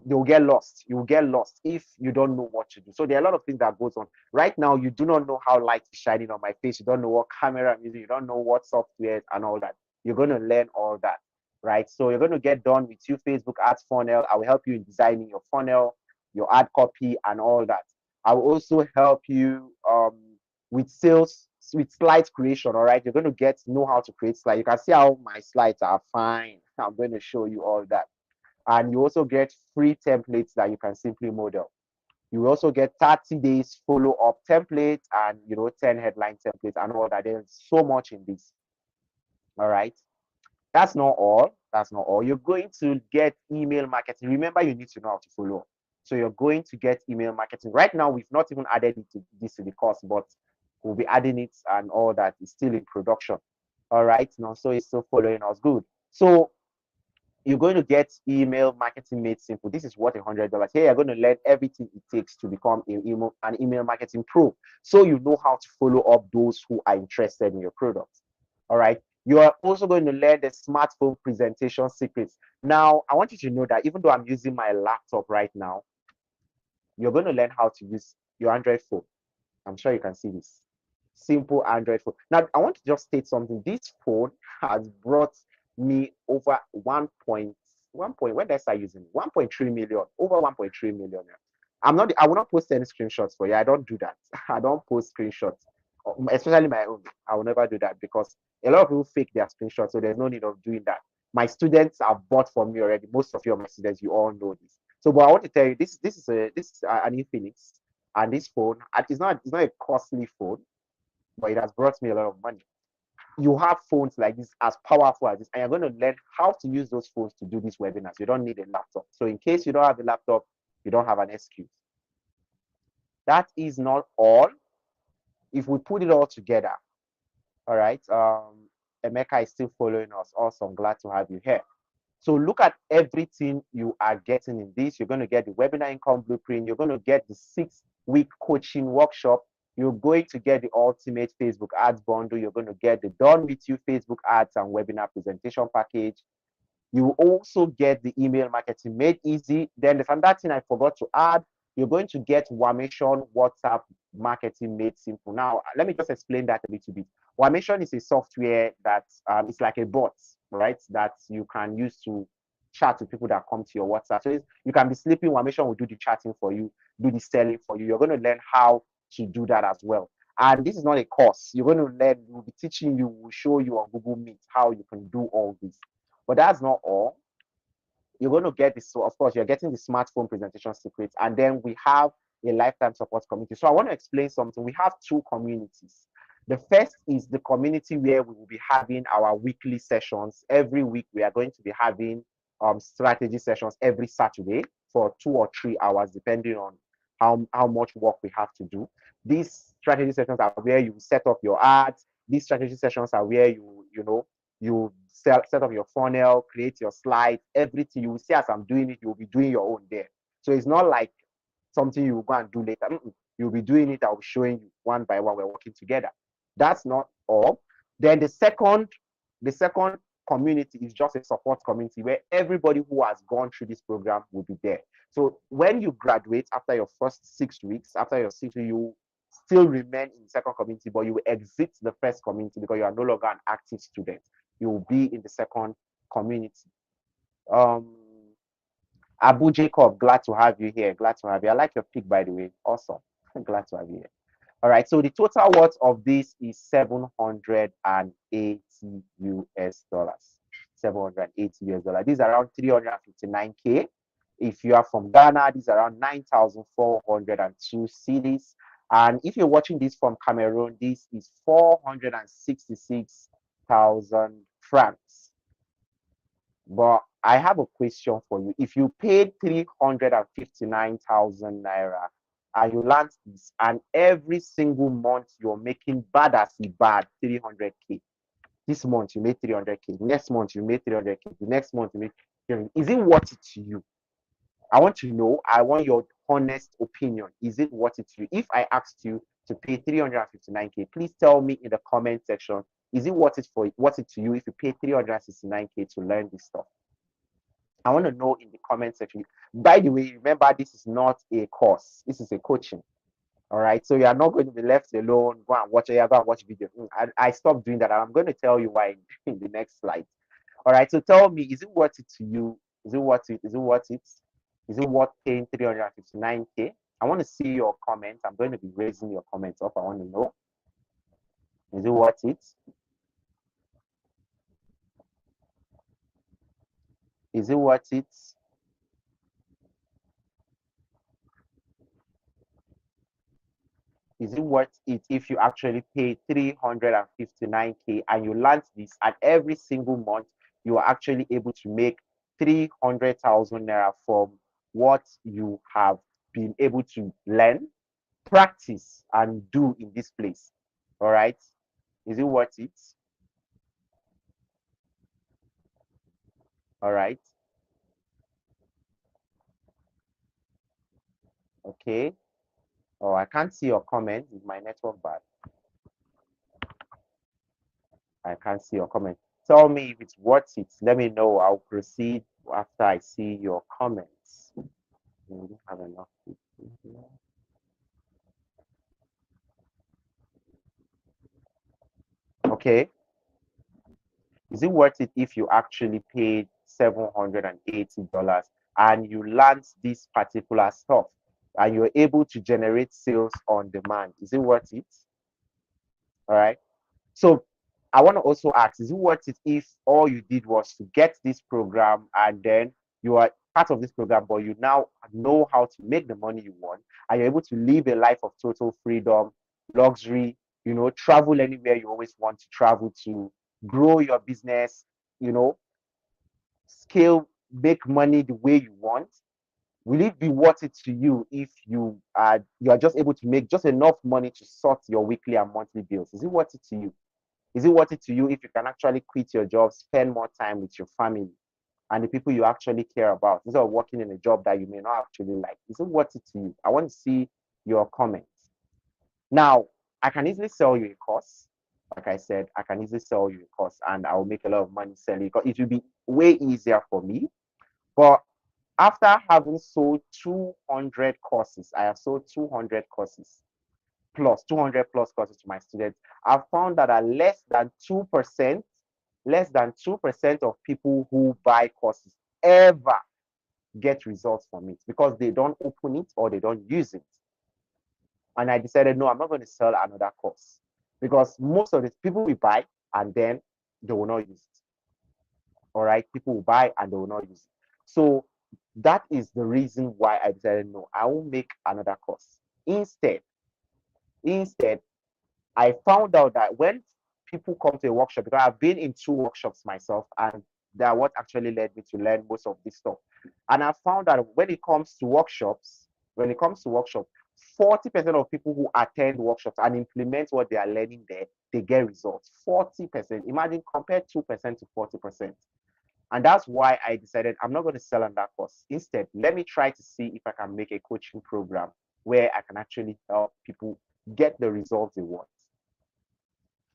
you'll get lost. You will get lost if you don't know what to do. So there are a lot of things that goes on. Right now, you do not know how light is shining on my face. You don't know what camera I'm using. You don't know what software and all that. You're going to learn all that, right? So you're going to get done with your Facebook ads funnel. I will help you in designing your funnel, your ad copy, and all that. I will also help you with sales, with slide creation. All right, you're going to know how to create slides. You can see how my slides are fine. I'm going to show you all that. And you also get free templates that you can simply model. You also get 30 days follow-up templates and 10 headline templates and all that. There's so much in this. All right. That's not all. That's not all. You're going to get email marketing. Remember, you need to know how to follow up. So you're going to get email marketing. Right now, we've not even added this to the course, but we'll be adding it and all that is still in production. All right. Now, so it's still following us. Good. So you're going to get email marketing made simple. This is worth $100. Here, you're going to learn everything it takes to become an email marketing pro. So you know how to follow up those who are interested in your products. All right. You are also going to learn the smartphone presentation secrets. Now, I want you to know that even though I'm using my laptop right now, you're going to learn how to use your Android phone. I'm sure you can see this. Simple Android phone. Now, I want to just state something. This phone has brought me over 1 point, when did I start using 1.3 million, over 1.3 million. I will not post any screenshots for you. I don't do that. I don't post screenshots, especially my own. I will never do that because a lot of people fake their screenshots, so there's no need of doing that. My students have bought from me already. Most of you are my students. You all know this. So, but I want to tell you, this is an Infinix, and this phone, it's not a costly phone, but it has brought me a lot of money. You have phones like this as powerful as this, and you're going to learn how to use those phones to do these webinars. You don't need a laptop. So in case you don't have a laptop, you don't have an excuse. That is not all. If we put it all together, all right, Emeka is still following us. Awesome. Glad to have you here. So look at everything you are getting in this. You're going to get the webinar income blueprint. You're going to get the 6-week coaching workshop. You're going to get the ultimate Facebook ads bundle. You're going to get the done with you Facebook ads and webinar presentation package. You will also get the email marketing made easy. Then there's another thing I forgot to add. You're going to get Wamation WhatsApp marketing made simple. Now, let me just explain that a little bit. Wamation is a software that it's like a bot, right? That you can use to chat to people that come to your WhatsApp. So you can be sleeping, Wamation will do the chatting for you, do the selling for you. You're going to learn how to do that as well. And this is not a course. You're going to learn, we'll be teaching you, we'll show you on Google Meet how you can do all this. But that's not all. You're going to get this. So, of course, you're getting the smartphone presentation secrets. And then we have a lifetime support community. So, I want to explain something. We have two communities. The first is the community where we will be having our weekly sessions. Every week, we are going to be having strategy sessions every Saturday for 2 or 3 hours, depending on how much work we have to do. These strategy sessions are where you set up your ads. These strategy sessions are where you set up your funnel, create your slides, everything. You will see as I'm doing it, you will be doing your own there. So it's not like something you will go and do later. You'll be doing it. I'll be showing you one by one. We're working together. That's not all. Then the second community is just a support community where everybody who has gone through this program will be there. So when you graduate after your first 6 weeks, after your 6 weeks, you still remain in the second community, but you will exit the first community because you are no longer an active student. You will be in the second community. Abu Jacob, glad to have you here. Glad to have you. I like your pick, by the way. Awesome. Glad to have you here. All right. So the total worth of this is 780 US dollars. 780 US dollars. This is around 359K. If you are from Ghana, this is around 9,402 cedis. And if you're watching this from Cameroon, this is 466,000 francs. But I have a question for you. If you paid 359,000 naira and you land this, and every single month you're making bad as a bad 300K. This month you made 300K. Next month you made 300K. The next month you made 300K. Is it worth it to you? I want to know. I want your honest opinion. Is it worth it to you? If I asked you to pay 359K, please tell me in the comment section. Is it worth it to you if you pay 369K to learn this stuff? I want to know in the comment section. By the way, remember, this is not a course. This is a coaching. All right. So you are not going to be left alone. Go and watch video. I stopped doing that. I'm going to tell you why in the next slide. All right. So tell me, is it worth it to you? Is it worth it? Is it worth it? Is it worth paying 359K? I want to see your comments. I'm going to be raising your comments up. I want to know. Is it worth it? Is it worth it? Is it worth it if you actually pay 359K and you learn this, and every single month you are actually able to make 300,000 naira from what you have been able to learn, practice, and do in this place? All right. Is it worth it? All right. Okay. Oh, I can't see your comment. Is my network bad? I can't see your comment. Tell me if it's worth it. Let me know. I'll proceed after I see your comments. We don't have enough people here. Okay. Is it worth it if you actually paid $780 and you learned this particular stuff and you're able to generate sales on demand? Is it worth it? All right. So I want to also ask, is it worth it if all you did was to get this program and then you are part of this program, but you now know how to make the money you want and you're able to live a life of total freedom, luxury, travel anywhere you always want to travel to, grow your business, scale, make money the way you want? Will it be worth it to you if you are just able to make just enough money to sort your weekly and monthly bills? Is it worth it to you? Is it worth it to you if you can actually quit your job, spend more time with your family and the people you actually care about instead of working in a job that you may not actually like? Is it worth it to you? I want to see your comments. Now, I can easily sell you a course. like I said, I can easily sell you a course and I will make a lot of money selling because it will be way easier for me. But after having sold 200 courses, I have sold 200 courses plus 200 plus courses to my students. I've found that less than 2% of people who buy courses ever get results from it because they don't open it or they don't use it. And I decided, no, I'm not going to sell another course because most of the people will buy and then they will not use it. All right, people will buy and they will not use it. So that is the reason why I decided, no, I will make another course. Instead, I found out that when people come to a workshop, because I've been in 2 workshops myself, and that what actually led me to learn most of this stuff. And I found that when it comes to workshops, 40% of people who attend workshops and implement what they are learning there, they get results. 40%. Imagine compare 2% to 40%. And that's why I decided I'm not going to sell on that course. Instead, let me try to see if I can make a coaching program where I can actually help people get the results they want.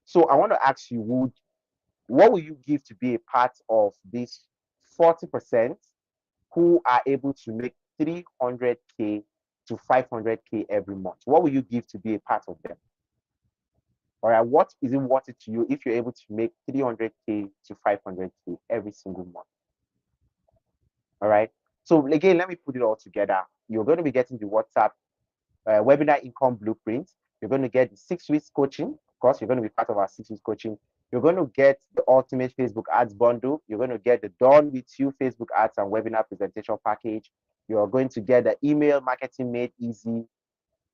So I want to ask you, what will you give to be a part of this 40% who are able to make 300K to 500K every month? What will you give to be a part of them? All right, what is it worth it to you if you're able to make 300K to 500K every single month? All right. So again, let me put it all together. You're going to be getting the WhatsApp webinar income blueprint. You're going to get the 6 weeks coaching. Of course, you're going to be part of our 6 weeks coaching. You're going to get the ultimate Facebook ads bundle. You're going to get the Done With You Facebook ads and webinar presentation package. You're going to get the email marketing made easy,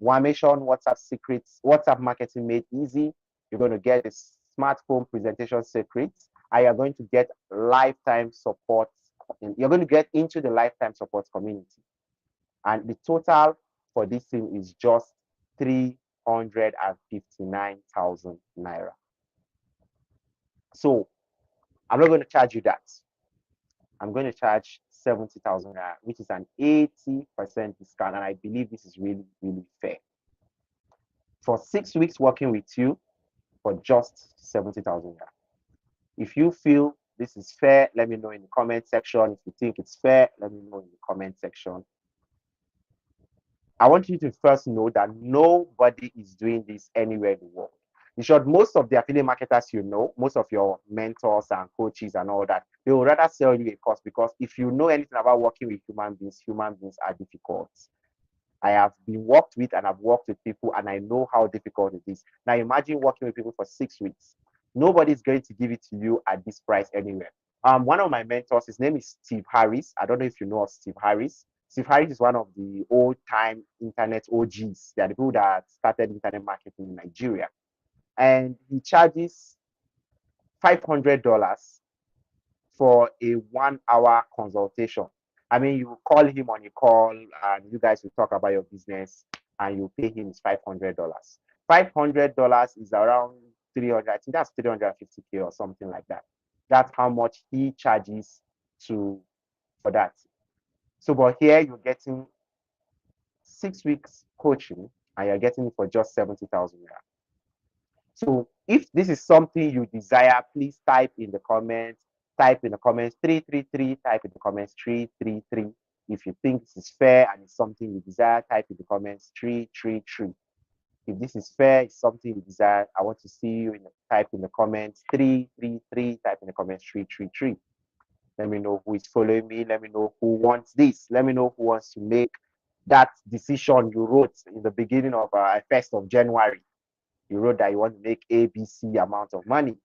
Wamation WhatsApp secrets, WhatsApp marketing made easy. You're going to get the smartphone presentation secrets, and you're going to get lifetime support. You're going to get into the lifetime support community. And the total for this thing is just 359,000 naira. So I'm not going to charge you that. I'm going to charge 70,000 naira, which is an 80% discount. And I believe this is really, really fair. For 6 weeks working with you for just 70,000 naira. If you feel this is fair, let me know in the comment section. If you think it's fair, let me know in the comment section. I want you to first know that nobody is doing this anywhere in the world. In short, most of the affiliate marketers most of your mentors and coaches and all that, they will rather sell you a course because if you know anything about working with human beings are difficult. I have been worked with and I've worked with people and I know how difficult it is. Now imagine working with people for 6 weeks. Nobody's going to give it to you at this price anywhere. One of my mentors, his name is Steve Harris. I don't know if you know of Steve Harris. Steve Harris is one of the old-time internet OGs. They are the people that started internet marketing in Nigeria. And he charges $500 for a 1-hour consultation. I mean, you call him on a call and you guys will talk about your business and you pay him $500. $500 is around 300. I think that's 350K or something like that. That's how much he charges for that. So, but here you're getting 6 weeks coaching and you're getting it for just 70,000 naira. So if this is something you desire, please type in the comments 333, type in the comments 333. If you think this is fair and it's something you desire, type in the comments 333. If this is fair, it's something you desire, I want to see you type in the comments 333, type in the comments 333. Let me know who is following me. Let me know who wants this. Let me know who wants to make that decision you wrote in the beginning of 1st of January. You wrote that you want to make ABC amount of money.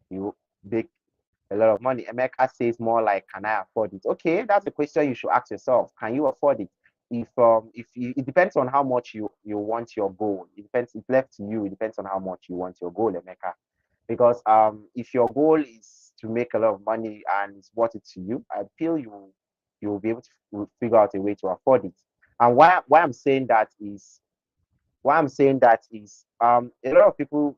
You make a lot of money. Emeka says more like, can I afford it? Okay, that's a question you should ask yourself. Can you afford it? If it depends on how much you want your goal. It's left to you. It depends on how much you want your goal, Emeka. Because if your goal is to make a lot of money and it's worth it to you, I feel you will be able to figure out a way to afford it. And why I'm saying that is a lot of people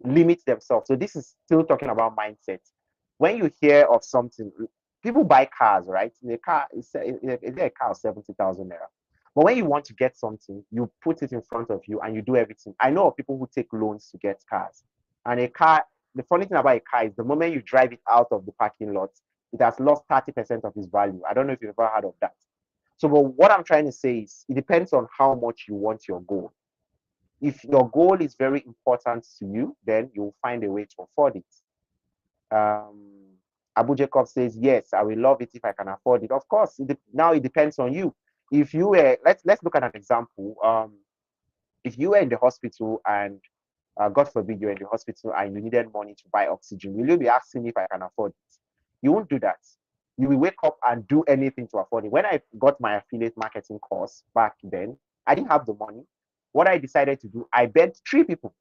limit themselves. So this is still talking about mindset. When you hear of something, people buy cars, right? The car is a car of 70,000 naira. But when you want to get something, you put it in front of you and you do everything. I know of people who take loans to get cars. And a car, the funny thing about a car is the moment you drive it out of the parking lot, it has lost 30% of its value. I don't know if you've ever heard of that. So, but what I'm trying to say is it depends on how much you want your goal. If your goal is very important to you, then you'll find a way to afford it. Abu Jacob says, yes, I will love it if I can afford it. Of course, now it depends on you. If you were, let's look at an example. If you were in the hospital and God forbid you're in the hospital and you needed money to buy oxygen, will you be asking if I can afford it? You won't do that. You will wake up and do anything to afford it. When I got my affiliate marketing course back then, I didn't have the money. What I decided to do, I begged three people.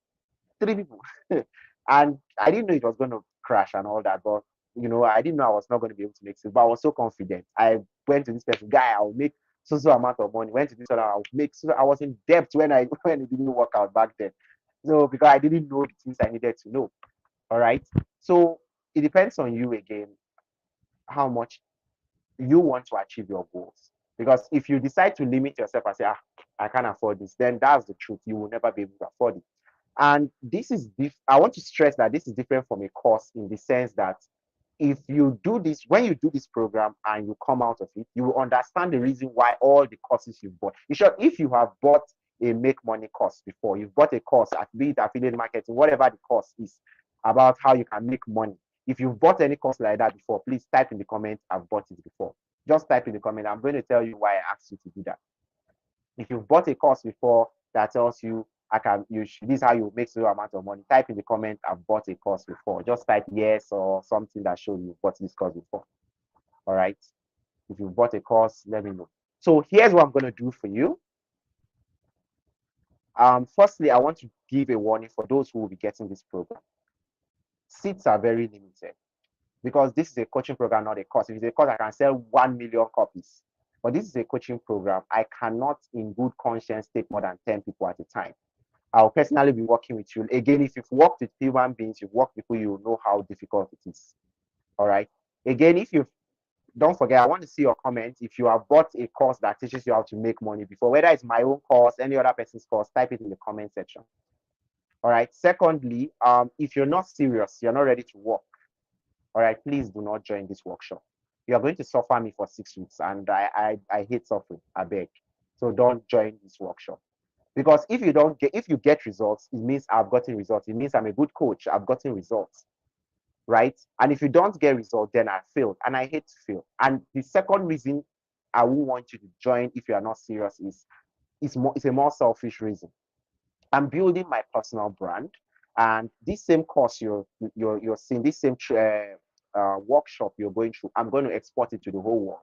And I didn't know it was going to crash and all that, but I didn't know I was not going to be able to make it, but I was so confident. I went to this person, guy, I'll make so amount of money. Went to this other, I'll make so I was in debt when when it didn't work out back then. So because I didn't know the things I needed to know. All right. So it depends on you again, how much you want to achieve your goals. Because if you decide to limit yourself and say, I can't afford this, then that's the truth. You will never be able to afford it. And this is I want to stress that this is different from a course in the sense that if you do this, when you do this program and you come out of it, you will understand the reason why all the courses you've bought. In short, if you have bought a make money course before, you've bought a course at be it affiliate marketing, whatever the course is about how you can make money. If you've bought any course like that before, please type in the comments, I've bought it before. Just type in the comment. I'm going to tell you why I asked you to do that. If you've bought a course before that tells you this is how you make zero amount of money, type in the comment, I've bought a course before. Just type yes or something that shows you bought this course before. All right. If you bought a course, let me know. So here's what I'm going to do for you. Firstly, I want to give a warning for those who will be getting this program. Seats are very limited because this is a coaching program, not a course. If it's a course, I can sell 1 million copies. But this is a coaching program. I cannot, in good conscience, take more than 10 people at a time. I'll personally be working with you. Again, if you've worked with human beings, you've worked with people, you know how difficult it is. All right. Again, if you don't forget, I want to see your comments. If you have bought a course that teaches you how to make money before, whether it's my own course, any other person's course, type it in the comment section. All right. Secondly, if you're not serious, you're not ready to work. All right, please do not join this workshop. You are going to suffer me for 6 weeks, and I hate suffering. I beg. So don't join this workshop. Because if you get results, it means I've gotten results. It means I'm a good coach. I've gotten results, right? And if you don't get results, then I failed, and I hate to fail. And the second reason I won't want you to join if you are not serious is it's a more selfish reason. I'm building my personal brand, and this same course you're seeing, this same workshop you're going through, I'm going to export it to the whole world.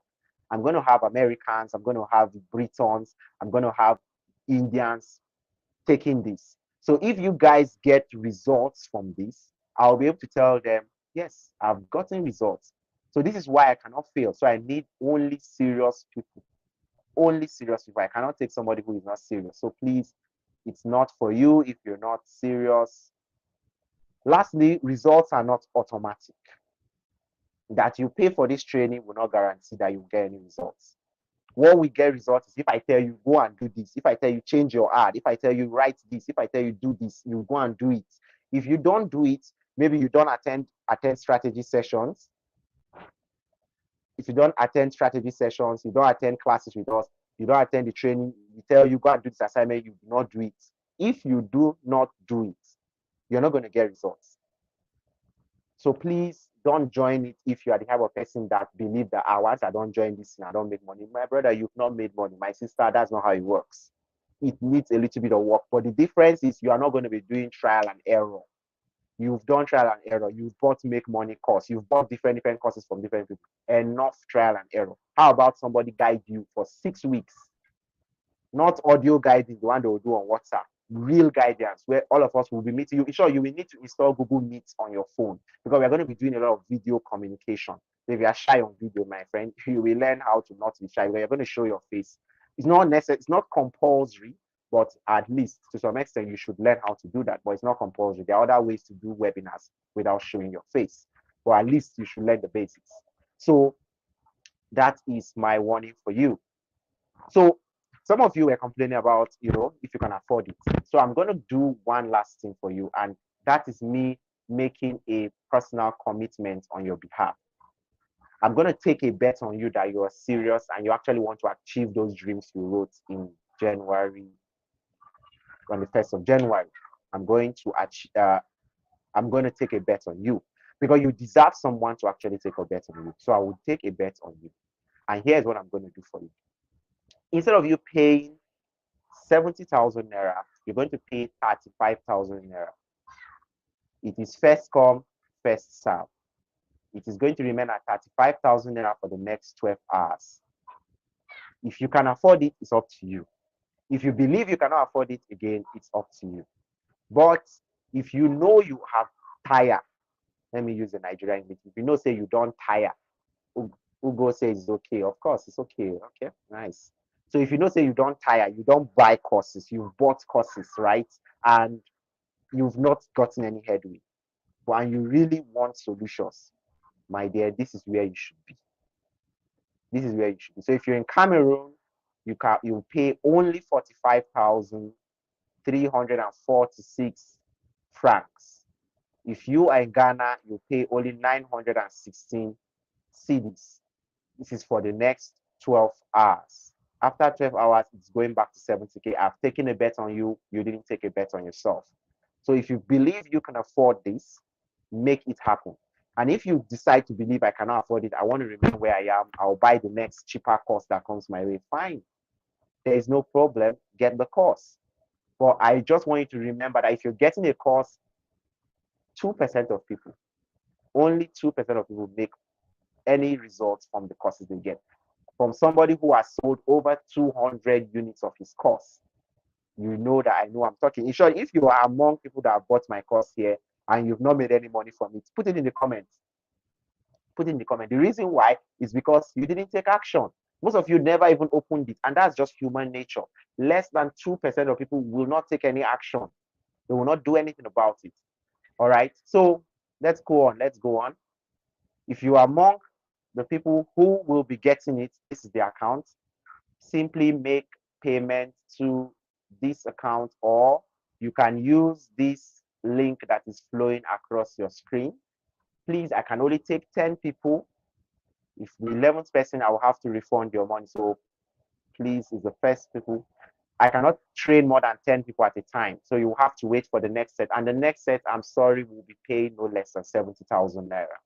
I'm going to have Americans, I'm going to have Britons, I'm going to have Indians taking this. So if you guys get results from this, I'll be able to tell them, yes, I've gotten results. So this is why I cannot fail. So I need only serious people. Only serious people. I cannot take somebody who is not serious. So please, it's not for you if you're not serious. Lastly, results are not automatic. That you pay for this training will not guarantee that you get any results. What we get results is if I tell you go and do this, if I tell you change your ad, if I tell you write this, if I tell you do this, you go and do it. If you don't do it, maybe you don't attend strategy sessions. If you don't attend strategy sessions, you don't attend classes with us, you don't attend the training, we tell you go and do this assignment, you do not do it. If you do not do it, you're not going to get results. So please don't join it if you are the type of person that believe that once I don't join this and I don't make money. My brother, you've not made money. My sister, that's not how it works. It needs a little bit of work. But the difference is you are not going to be doing trial and error. You've done trial and error. You've bought make money course. You've bought different courses from different people. Enough trial and error. How about somebody guide you for 6 weeks? Not audio guiding, the one they will do on WhatsApp. Real guidance where all of us will be meeting you. Sure, you will need to install Google Meet on your phone because we're going to be doing a lot of video communication. So if you are shy on video, my friend, you will learn how to not be shy. You're going to show your face. It's not necessary. It's not compulsory, but at least to some extent you should learn how to do that. But it's not compulsory. There are other ways to do webinars without showing your face. But at least you should learn the basics. So that is my warning for you. So Some of you were complaining about, if you can afford it. So I'm going to do one last thing for you, and that is me making a personal commitment on your behalf. I'm going to take a bet on you that you are serious and you actually want to achieve those dreams you wrote in January, on the 1st of January. I'm going to take a bet on you because you deserve someone to actually take a bet on you. So I will take a bet on you. And here's what I'm going to do for you. Instead of you paying 70,000 naira, you're going to pay 35,000 naira. It is first come, first serve. It is going to remain at 35,000 naira for the next 12 hours. If you can afford it, it's up to you. If you believe you cannot afford it, again, it's up to you. But if you know you have tired, let me use the Nigerian English. If you know, say you don't tire, Ugo says it's okay. Of course, it's okay. Okay, nice. So if you know, say you don't tire, you don't buy courses, you've bought courses, right? And you've not gotten any headway, and you really want solutions, my dear, this is where you should be. This is where you should be. So if you're in Cameroon, you pay only 45,346 francs. If you are in Ghana, you pay only 916 cedis. This is for the next 12 hours. After 12 hours, it's going back to 70K. I've taken a bet on you. You didn't take a bet on yourself. So if you believe you can afford this, make it happen. And if you decide to believe I cannot afford it, I want to remain where I am, I'll buy the next cheaper course that comes my way. Fine. There is no problem. Get the course. But I just want you to remember that if you're getting a course, 2% of people, only 2% of people make any results from the courses they get. From somebody who has sold over 200 units of his course, you know that I know I'm talking. In short, if you are among people that have bought my course here and you've not made any money from it, put it in the comments. Put it in the comment. The reason why is because you didn't take action. Most of you never even opened it, and that's just human nature. Less than 2% of people will not take any action. They will not do anything about it. All right. So let's go on. Let's go on. If you are among the people who will be getting it, this is the account. Simply make payment to this account, or you can use this link that is flowing across your screen. Please, I can only take 10 people. If the 11th person, I will have to refund your money. So please, is the first people. I cannot train more than 10 people at a time. So you have to wait for the next set. And the next set, I'm sorry, will be paying no less than 70,000 naira.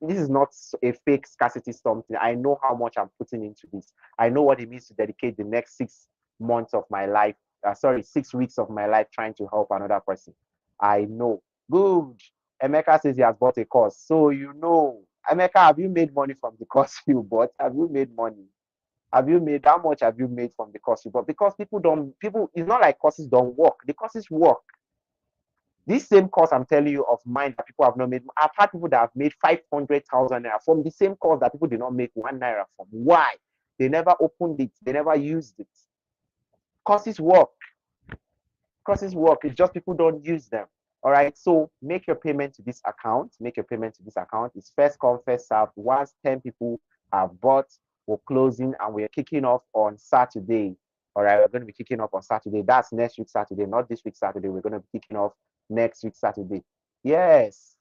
This is not a fake scarcity something. I know how much I'm putting into this. I know what it means to dedicate the next 6 months of my life, 6 weeks of my life trying to help another person. I know. Good. Emeka says he has bought a course. So you know. Emeka, have you made money from the course you bought? Have you made money? How much have you made from the course you bought? Because it's not like courses don't work. The courses work. This same course I'm telling you of mine that people have not made. I've had people that have made 500,000 naira from the same course that people did not make 1 naira from. Why? They never opened it. They never used it. Courses work. Courses work. It's just people don't use them. All right. So make your payment to this account. Make your payment to this account. It's first come, first serve. Once 10 people have bought, we're closing and we're kicking off on Saturday. All right. We're going to be kicking off on Saturday. That's next week Saturday, not this week Saturday. We're going to be kicking off next week Saturday. Yes.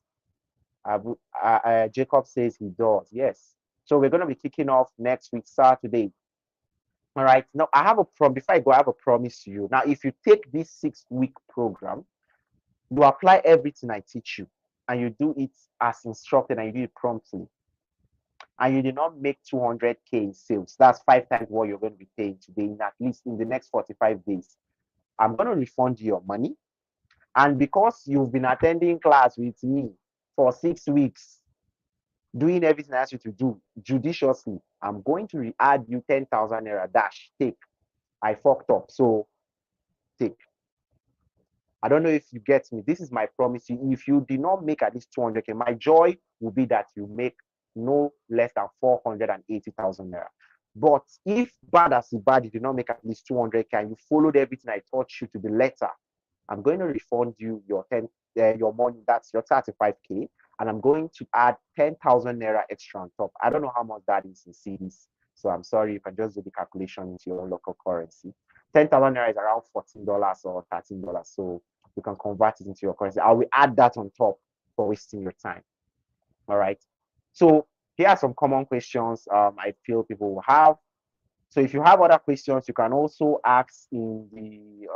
Jacob says he does. Yes. So we're going to be kicking off next week Saturday. All right. Now I have before I go, I have a promise to you. Now, if you take this 6-week program, you apply everything I teach you and you do it as instructed and you do it promptly, and you did not make 200K in sales, that's 5 times what you're going to be paying today, in at least in the next 45 days. I'm going to refund you your money. And because you've been attending class with me for 6 weeks, doing everything I asked you to do judiciously, I'm going to add you 10,000 naira dash. Take. I fucked up. So take. I don't know if you get me. This is my promise. If you did not make at least 200K, my joy will be that you make no less than 480,000 naira. But if bad as bad, you did not make at least 200K and you followed everything I taught you to the letter, I'm going to refund you your money. That's your 35K, and I'm going to add 10,000 naira extra on top. I don't know how much that is in cedis. So I'm sorry, you can just do the calculation into your own local currency. 10,000 naira is around $14 or $13. So you can convert it into your currency. I will add that on top for wasting your time. All right. So here are some common questions I feel people will have. So if you have other questions, you can also ask in the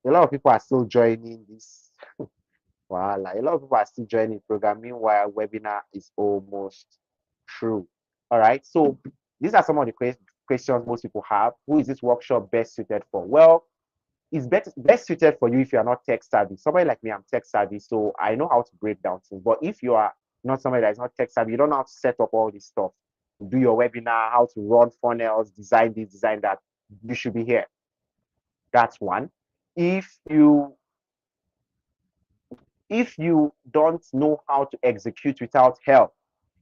a lot of people are still joining this. Wow, a lot of people are still joining the program. Meanwhile, webinar is almost through. All right. So these are some of the questions most people have. Who is this workshop best suited for? Well, it's best suited for you if you're not tech savvy. Somebody like me, I'm tech savvy, so I know how to break down things. But if you are not somebody that is not tech savvy, you don't know how to set up all this stuff, do your webinar, how to run funnels, design this, design that, you should be here. That's one. If you don't know how to execute without help,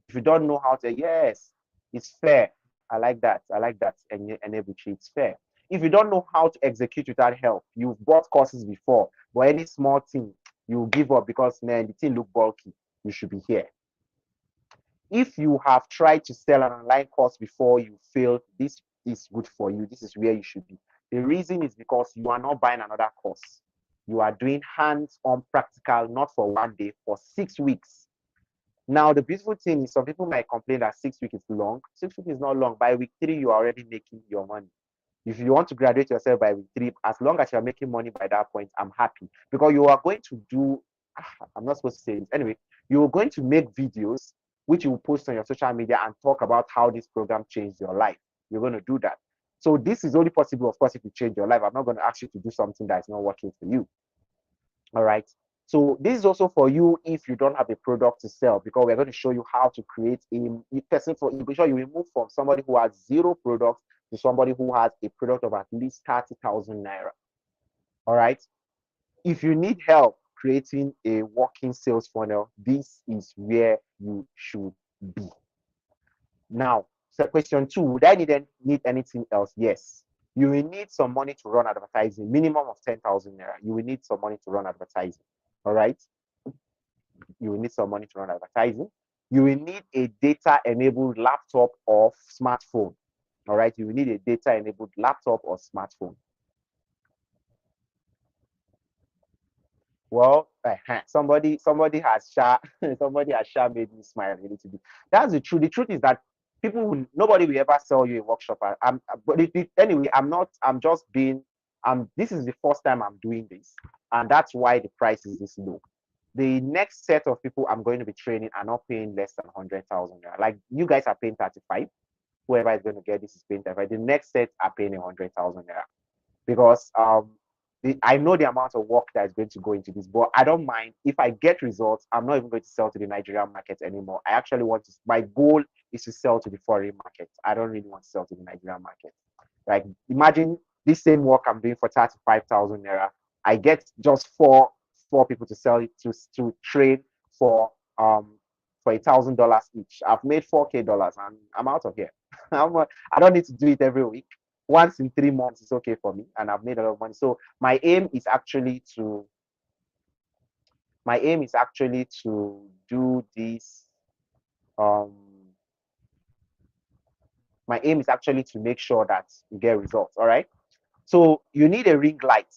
if you don't know how to, yes, it's fair. I like that. I like that. And it's fair. If you don't know how to execute without help, you've bought courses before, but any small thing, you give up because, man, the thing look bulky. You should be here. If you have tried to sell an online course before, you failed, this is good for you. This is where you should be. The reason is because you are not buying another course. You are doing hands-on practical, not for 1 day, for 6 weeks. Now, the beautiful thing is some people might complain that 6 weeks is long. 6 weeks is not long. By week 3, you are already making your money. If you want to graduate yourself by week 3, as long as you're making money by that point, I'm happy. Because you are going to do, I'm not supposed to say this. Anyway, you're going to make videos which you will post on your social media and talk about how this program changed your life. You're going to do that. So this is only possible, of course, if you change your life. I'm not going to ask you to do something that is not working for you. All right. So this is also for you if you don't have a product to sell, because we're going to show you how to create a person for you. Sure, you will move from somebody who has 0 products to somebody who has a product of at least 30,000 naira. All right. If you need help creating a working sales funnel, this is where you should be. Now, so question 2, would I need anything else? Yes. You will need some money to run advertising, minimum of 10,000 naira. You will need some money to run advertising. All right. You will need some money to run advertising. You will need a data-enabled laptop or smartphone. All right. You will need a data-enabled laptop or smartphone. Well, somebody has made me smile a little bit. That's the truth. The truth is that nobody will ever sell you a workshop. Anyway, I'm just being, this is the first time I'm doing this, and that's why the price is this low. The next set of people I'm going to be training are not paying less than 100,000 naira. Like, you guys are paying 35. Whoever is going to get this is paying 35. The next set are paying 100,000 naira, because I know the amount of work that is going to go into this, but I don't mind if I get results. I'm not even going to sell to the Nigerian market anymore. I actually want to, my goal is to sell to the foreign market. I don't really want to sell to the Nigerian market. Like, imagine this same work I'm doing for 35,000 naira. I get just four people to sell it to trade for $1,000 each. I've made $4K and I'm out of here. I don't need to do it every week. Once in 3 months is okay for me, and I've made a lot of money. So my aim is actually to do this. My aim is actually to make sure that you get results. All right. So you need a ring light.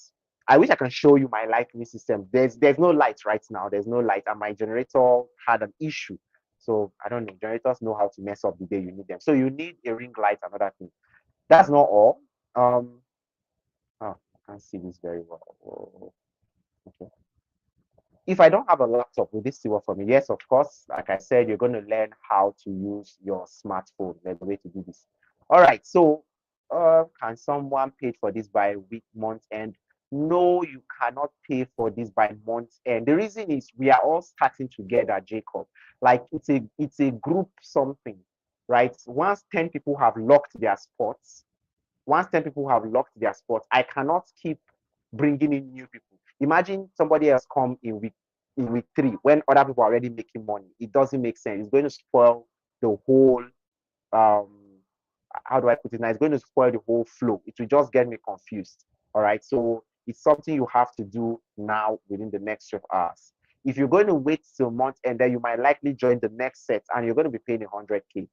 I wish I can show you my lighting system. There's no light right now. There's no light, and my generator had an issue. So I don't know. Generators know how to mess up the day you need them. So you need a ring light, another thing. That's not all. Oh, I can't see this very well. Oh, okay. If I don't have a laptop, will this still work for me? Yes, of course. Like I said, you're going to learn how to use your smartphone. There's a way to do this. All right. So, can someone pay for this by week, month end? No, you cannot pay for this by month end. The reason is we are all starting together, Jacob. Like, it's a group something, right? Once 10 people have locked their spots, I cannot keep bringing in new people. Imagine somebody else come in week 3 when other people are already making money. It doesn't make sense. It's going to spoil the whole how do I put it now? It's going to spoil the whole flow. It will just get me confused. All right. So it's something you have to do now within the next 12 hours. If you're going to wait till month and then you might likely join the next set and you're going to be paying 100K.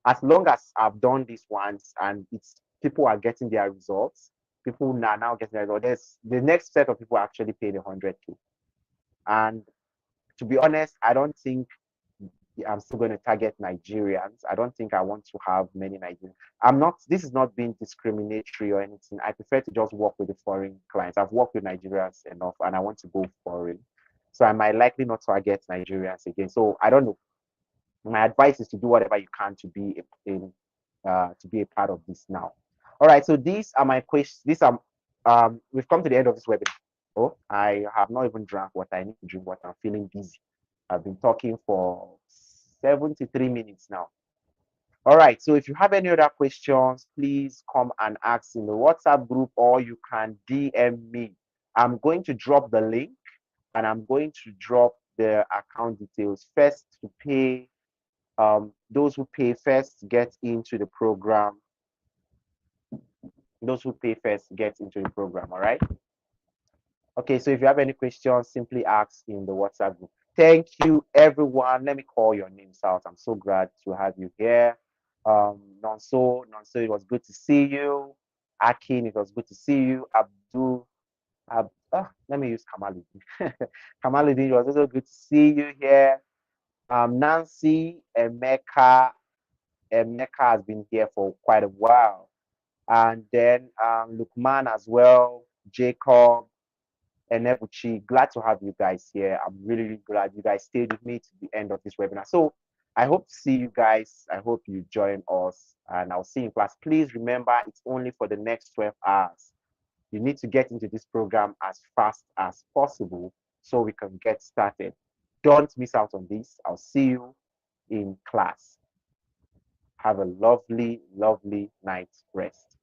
as long as I've done this once and it's people are getting their results, people are now getting their results. There's the next set of people actually pay the 100K. And to be honest, I don't think I'm still going to target Nigerians. I don't think I want to have many Nigerians. I'm not, this is not being discriminatory or anything. I prefer to just work with the foreign clients. I've worked with Nigerians enough and I want to go foreign. So I might likely not target Nigerians again. So I don't know. My advice is to do whatever you can to be to be a part of this now. All right, so these are my questions. These are we've come to the end of this webinar. Oh, I have not even drank what I need to drink. What I'm feeling busy. I've been talking for 73 minutes now. All right, so if you have any other questions, please come and ask in the WhatsApp group or you can DM me. I'm going to drop the link and I'm going to drop the account details first to pay. Those who pay first get into the program. Those who pay first get into the program. All right. Okay, so if you have any questions, simply ask in the WhatsApp group. Thank you, everyone. Let me call your names out. I'm so glad to have you here. Nonso, it was good to see you. Akin, it was good to see you. Abdul, let me use Kamaluddin. Kamaluddin, it was also good to see you here. Nancy, Emeka has been here for quite a while. And then Lukman as well, Jacob, and Ebuchi. Glad to have you guys here. I'm really, really glad you guys stayed with me to the end of this webinar. So I hope to see you guys. I hope you join us and I'll see you in class. Please remember, it's only for the next 12 hours. You need to get into this program as fast as possible so we can get started. Don't miss out on this. I'll see you in class. Have a lovely, lovely night's rest.